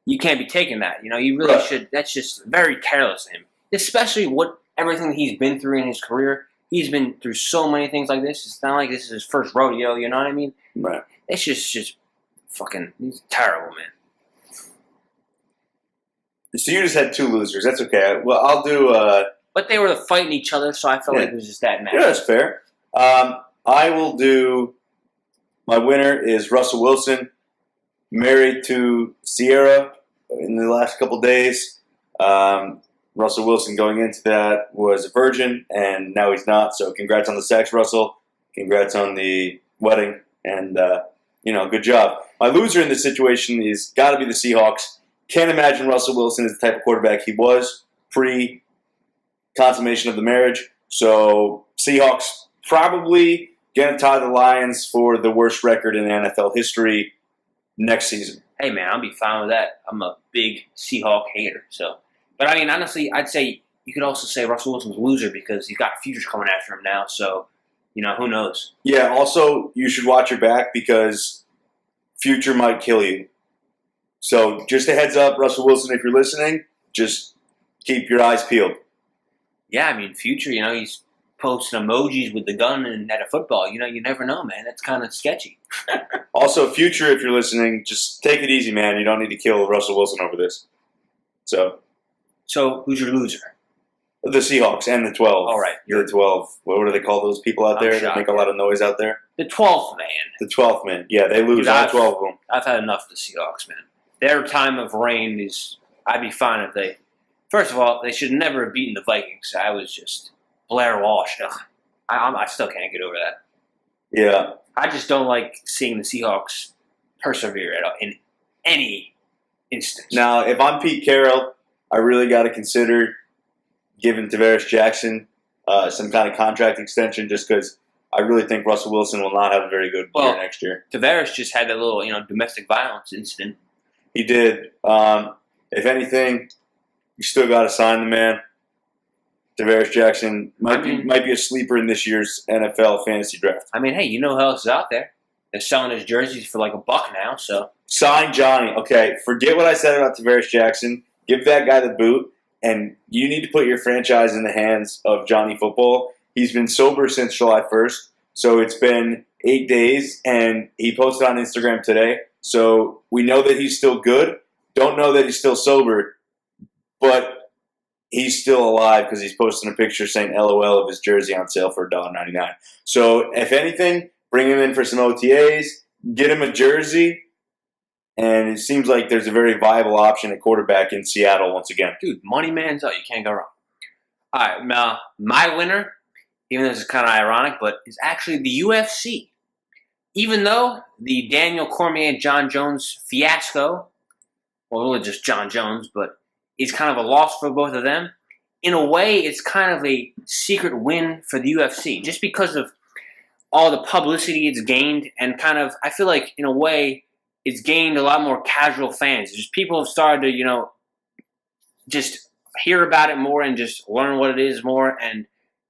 you can't be taking that. You know, you really should. That's just very careless of him, especially everything that he's been through in his career. He's been through so many things like this. It's not like this is his first rodeo. You know what I mean? Right. It's just fucking. He's terrible, man. So you just had two losers. That's okay. Well, I'll do. But they were fighting each other, so I felt like it was just that match. Yeah, that's fair. I will do. My winner is Russell Wilson, married to Sierra in the last couple days. Russell Wilson going into that was a virgin, and now he's not. So congrats on the sex, Russell. Congrats on the wedding, and good job. My loser in this situation is got to be the Seahawks. Can't imagine Russell Wilson is the type of quarterback he was pre-consummation of the marriage. So Seahawks probably going to tie the Lions for the worst record in NFL history next season. Hey, man, I'll be fine with that. I'm a big Seahawk hater. But, I mean, honestly, I'd say you could also say Russell Wilson's a loser because he's got futures coming after him now. So, who knows? Yeah, also, you should watch your back because future might kill you. So just a heads up, Russell Wilson, if you're listening, just keep your eyes peeled. Yeah, I mean, future, he's posting emojis with the gun and at a football. You never know, man. That's kind of sketchy. Also, future, if you're listening, just take it easy, man. You don't need to kill Russell Wilson over this. So who's your loser? The Seahawks and the 12. All right. You're the 12. What do they call those people out there that make a lot of noise out there? The 12th man. The 12th man. Yeah, they lose all 12 of them. I've had enough of the Seahawks, man. Their time of reign is... I'd be fine if they... First of all, they should never have beaten the Vikings. I was just... Blair Walsh. Ugh. I still can't get over that. Yeah. I just don't like seeing the Seahawks persevere in any instance. Now, if I'm Pete Carroll, I really got to consider giving Tavares Jackson some kind of contract extension just because I really think Russell Wilson will not have a very good year next year. Tavares just had that little, domestic violence incident. He did. If anything, you still got to sign the man. Tavares Jackson might be a sleeper in this year's NFL fantasy draft. I mean, hey, who else is out there? They're selling his jerseys for like $1 now, so. Sign Johnny. Okay, forget what I said about Tavares Jackson. Give that guy the boot, and you need to put your franchise in the hands of Johnny Football. He's been sober since July 1st, so it's been 8 days, and he posted on Instagram today. So we know that he's still good. Don't know that he's still sober, but he's still alive because he's posting a picture saying LOL of his jersey on sale for $1.99. So if anything, bring him in for some OTAs, get him a jersey, and it seems like there's a very viable option at quarterback in Seattle once again. Dude, money man's out. You can't go wrong. All right, now my winner, even though this is kind of ironic, but is actually the UFC. Even though the Daniel Cormier-John Jones fiasco, well, really just John Jones, but it's kind of a loss for both of them. In a way, it's kind of a secret win for the UFC, just because of all the publicity it's gained, and kind of, I feel like, in a way, it's gained a lot more casual fans. Just people have started to, just hear about it more and just learn what it is more and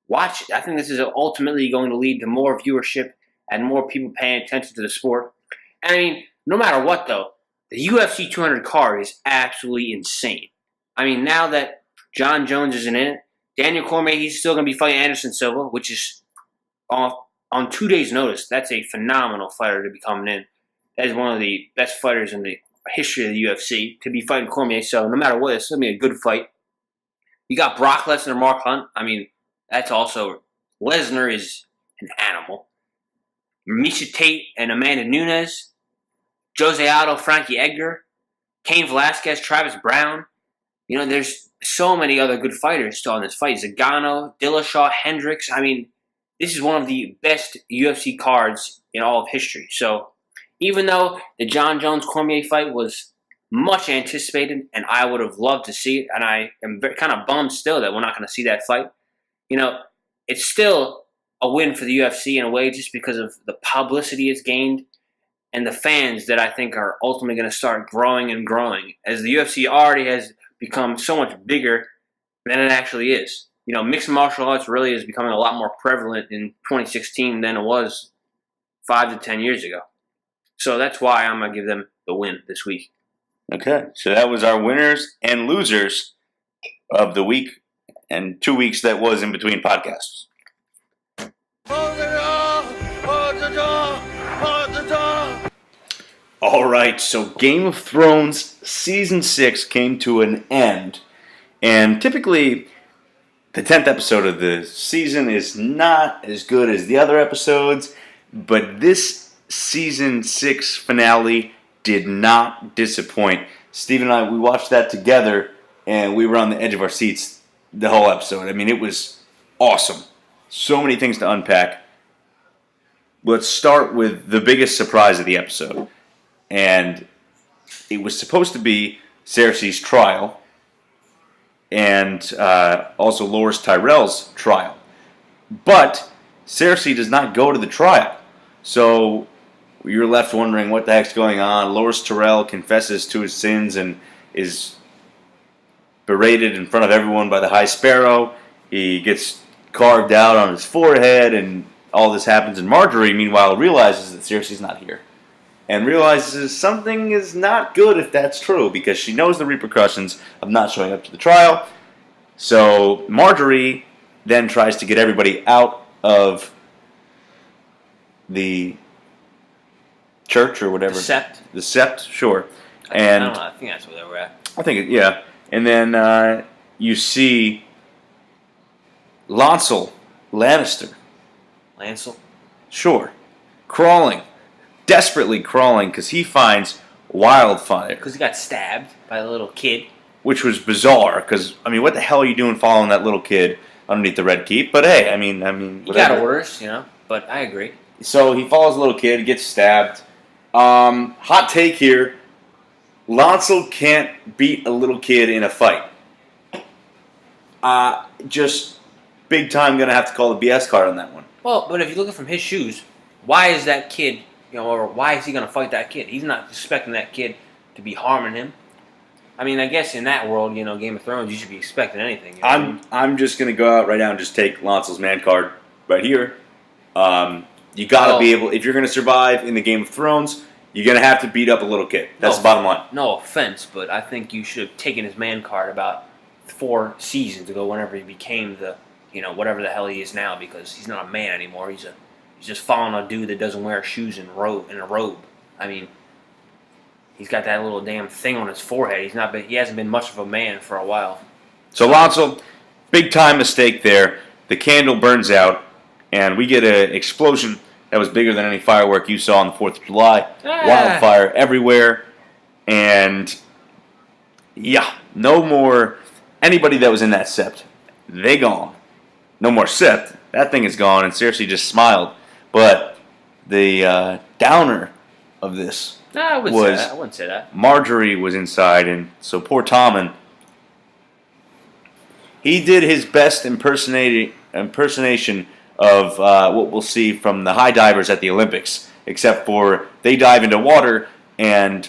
watch it. I think this is ultimately going to lead to more viewership and more people paying attention to the sport. I mean, no matter what, though, the UFC 200 card is absolutely insane. I mean, now that John Jones isn't in it, Daniel Cormier, he's still going to be fighting Anderson Silva, which is on 2 days' notice. That's a phenomenal fighter to be coming in. That is one of the best fighters in the history of the UFC to be fighting Cormier. So no matter what, it's going to be a good fight. You got Brock Lesnar, Mark Hunt. I mean, that's also Lesnar is an animal. Misha Tate and Amanda Nunes. Jose Aldo, Frankie Edgar. Cain Velasquez, Travis Brown. There's so many other good fighters still in this fight. Zagano, Dillashaw, Hendricks. I mean, this is one of the best UFC cards in all of history. So even though the John Jones-Cormier fight was much anticipated, and I would have loved to see it, and I am kind of bummed still that we're not going to see that fight, it's still a win for the UFC in a way just because of the publicity it's gained and the fans that I think are ultimately going to start growing and growing, as the UFC already has become so much bigger than it actually is. Mixed martial arts really is becoming a lot more prevalent in 2016 than it was 5 to 10 years ago. So that's why I'm going to give them the win this week. Okay, so that was our winners and losers of the week and 2 weeks that was in between podcasts. All right, so Game of Thrones Season 6 came to an end. And typically, the 10th episode of the season is not as good as the other episodes, but this Season 6 finale did not disappoint. Steve and I, we watched that together, and we were on the edge of our seats the whole episode. I mean, it was awesome. So many things to unpack. Let's start with the biggest surprise of the episode. And it was supposed to be Cersei's trial, and also Loras Tyrell's trial. But Cersei does not go to the trial. So you're left wondering what the heck's going on. Loras Tyrell confesses to his sins and is berated in front of everyone by the High Sparrow. He gets carved out on his forehead, and all this happens. And Marjorie, meanwhile, realizes that Cersei's not here. And realizes something is not good if that's true, because she knows the repercussions of not showing up to the trial. So Marjorie then tries to get everybody out of the church or whatever. The Sept. The Sept, sure. I don't know. I think that's where they were at. I think, yeah. And then you see Lancel Lannister. Lancel? Sure. Desperately crawling, because he finds Wildfire. Because he got stabbed by a little kid. Which was bizarre, because, I mean, what the hell are you doing following that little kid underneath the Red Keep? But hey, I mean, He got orders, but I agree. So he follows the little kid, gets stabbed. Hot take here. Lancel can't beat a little kid in a fight. Just big time going to have to call the BS card on that one. Well, but if you look at it from his shoes, why is that kid, or why is he going to fight that kid? He's not expecting that kid to be harming him. I mean, I guess in that world, Game of Thrones, you should be expecting anything. I'm just going to go out right now and just take Lancel's man card right here. You got to be able, if you're going to survive in the Game of Thrones, you're going to have to beat up a little kid. That's the bottom line. No offense, but I think you should have taken his man card about 4 seasons ago whenever he became the, whatever the hell he is now, because he's not a man anymore. He's just following a dude that doesn't wear shoes and a robe. I mean, he's got that little damn thing on his forehead. He hasn't been much of a man for a while. So Lancel, big time mistake there. The candle burns out, and we get an explosion that was bigger than any firework you saw on the 4th of July. Wildfire everywhere, and yeah, no more anybody that was in that sept. They gone. No more sept. That thing is gone, and Cersei just smiled. But the downer of this I wouldn't say that. Marjorie was inside, and so poor Tommen, he did his best impersonation of what we'll see from the high divers at the Olympics, except for they dive into water, and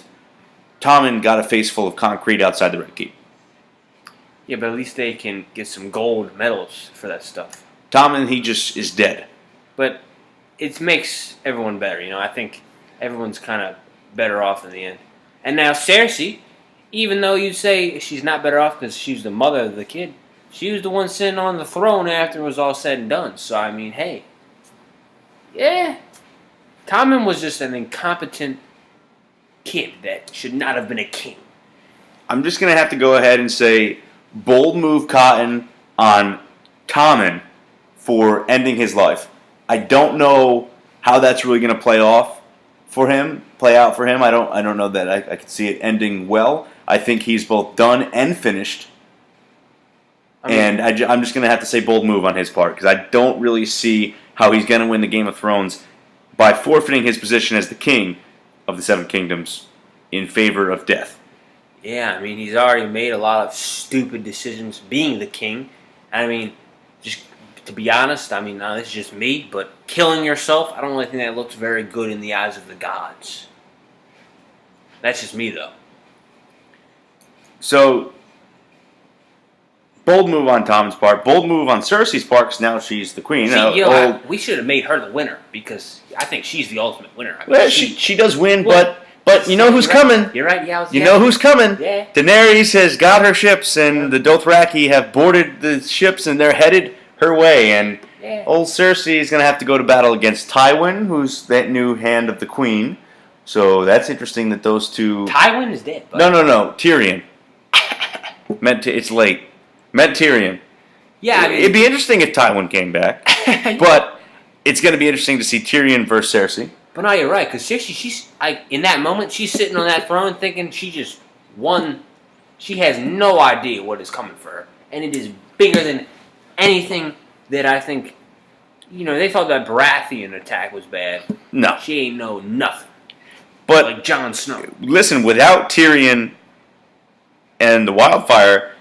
Tommen got a face full of concrete outside the Red Keep. Yeah, but at least they can get some gold medals for that stuff. Tommen, he just is dead. But it makes everyone better, I think everyone's kind of better off in the end. And now Cersei, even though you'd say she's not better off because she's the mother of the kid, she was the one sitting on the throne after it was all said and done. So, I mean, hey. Yeah. Tommen was just an incompetent kid that should not have been a king. I'm just going to have to go ahead and say bold move Cotton on Tommen for ending his life. I don't know how that's really going to play out for him. I don't know that I could see it ending well. I think he's both done and finished. I'm just going to have to say bold move on his part because I don't really see how he's going to win the Game of Thrones by forfeiting his position as the king of the Seven Kingdoms in favor of death. Yeah, I mean, he's already made a lot of stupid decisions being the king. I mean, just to be honest, I mean, now this is just me, but killing yourself, I don't really think that looks very good in the eyes of the gods. That's just me, though. So, bold move on Tommen's part. Bold move on Cersei's part because now she's the queen. See, we should have made her the winner because I think she's the ultimate winner. I mean, well, she does win, but you know who's coming. You're right. Yeah, you know who's coming. Yeah. Daenerys has got her ships, and the Dothraki have boarded the ships, and they're headed her way. And old Cersei is going to have to go to battle against Tywin, who's that new hand of the queen. So that's interesting that those two. Tywin is dead. But... No. Tyrion. It's late. Meant Tyrion. Yeah, I mean, it'd be interesting if Tywin came back, but it's going to be interesting to see Tyrion versus Cersei. But no, you're right, because Cersei, she's in that moment, she's sitting on that throne thinking she just won. She has no idea what is coming for her, and it is bigger than anything that I think. They thought that Baratheon attack was bad. No, she ain't know nothing. But like Jon Snow. Listen, without Tyrion and the wildfire,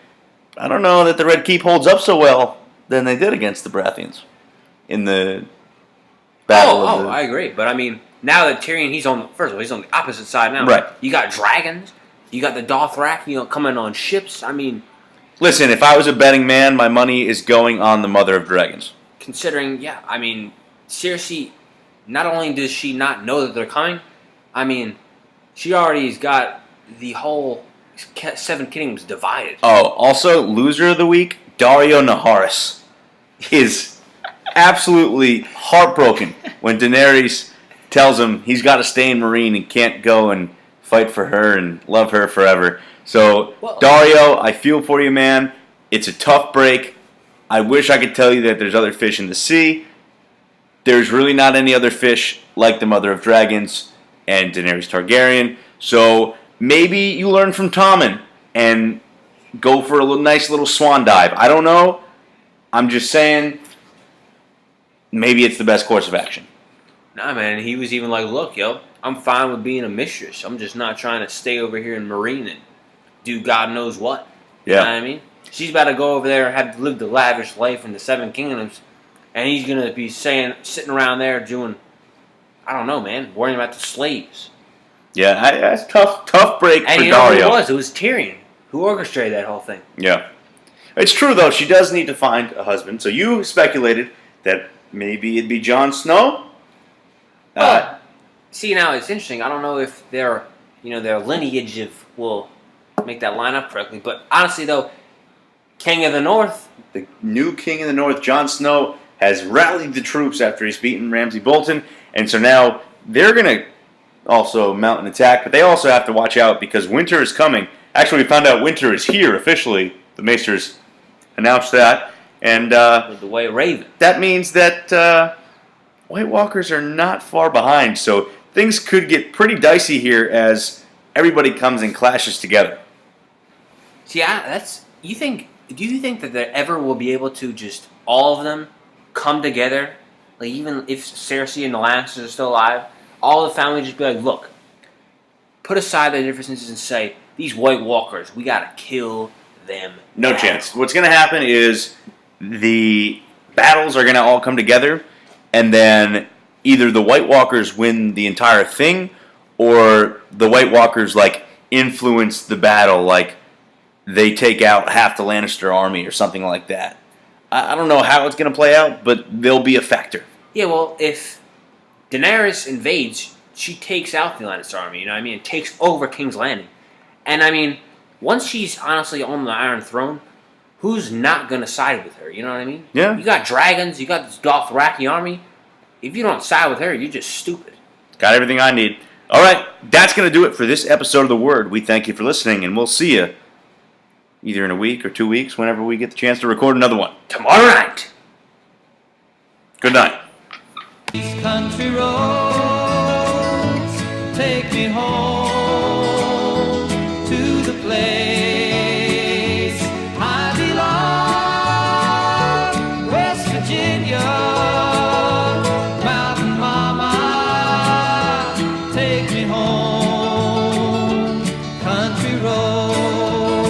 I don't know that the Red Keep holds up so well than they did against the Baratheons in the battle. I agree. But I mean, now that Tyrion, he's on the opposite side now. Right. You got dragons. You got the Dothraki, coming on ships. I mean, listen, if I was a betting man, my money is going on the Mother of Dragons. Considering, I mean, Cersei, not only does she not know that they're coming, I mean, she already has got the whole Seven Kingdoms divided. Oh, also, loser of the week, Dario Naharis is absolutely heartbroken when Daenerys tells him he's got to stay in Meereen and can't go and fight for her and love her forever. So, Dario, I feel for you, man. It's a tough break. I wish I could tell you that there's other fish in the sea. There's really not any other fish like the Mother of Dragons and Daenerys Targaryen. So, maybe you learn from Tommen and go for a nice little swan dive. I don't know. I'm just saying, maybe it's the best course of action. Nah, man. He was even like, look, I'm fine with being a mistress. I'm just not trying to stay over here in Meereen and do God knows what. Yeah. You know what I mean? She's about to go over there and have to live the lavish life in the Seven Kingdoms. And he's going to be sitting around there doing, I don't know, man, worrying about the slaves. Yeah, that's tough break and for you Dario. Know who it was? It was Tyrion who orchestrated that whole thing. Yeah. It's true, though. She does need to find a husband. So you speculated that maybe it'd be Jon Snow? See, now it's interesting. I don't know if their lineage will make that line up correctly. But honestly, though, King of the North. The new King of the North, Jon Snow, has rallied the troops after he's beaten Ramsay Bolton. And so now they're going to also mount an attack. But they also have to watch out because winter is coming. Actually, we found out winter is here officially. The Maesters announced that. And the White Raven. That means that White Walkers are not far behind. So things could get pretty dicey here as everybody comes and clashes together. See, do you think that there ever will be able to just all of them come together? Like, even if Cersei and the Lannisters are still alive, all the family just be like, look, put aside their differences and say, these White Walkers, we gotta kill them. No chance. What's going to happen is the battles are going to all come together, and then either the White Walkers win the entire thing, or the White Walkers influence the battle, like they take out half the Lannister army or something like that. I don't know how it's going to play out, but they'll be a factor. Yeah, well, if Daenerys invades, she takes out the Lannister army, you know what I mean? It takes over King's Landing. And I mean, once she's honestly on the Iron Throne, who's not going to side with her, you know what I mean? Yeah. You got dragons, you got this Dothraki army. If you don't side with her, you're just stupid. Got everything I need. All right, that's going to do it for this episode of The Word. We thank you for listening, and we'll see you either in a week or 2 weeks, whenever we get the chance to record another one. Tomorrow night. Good night. These country roads take me home.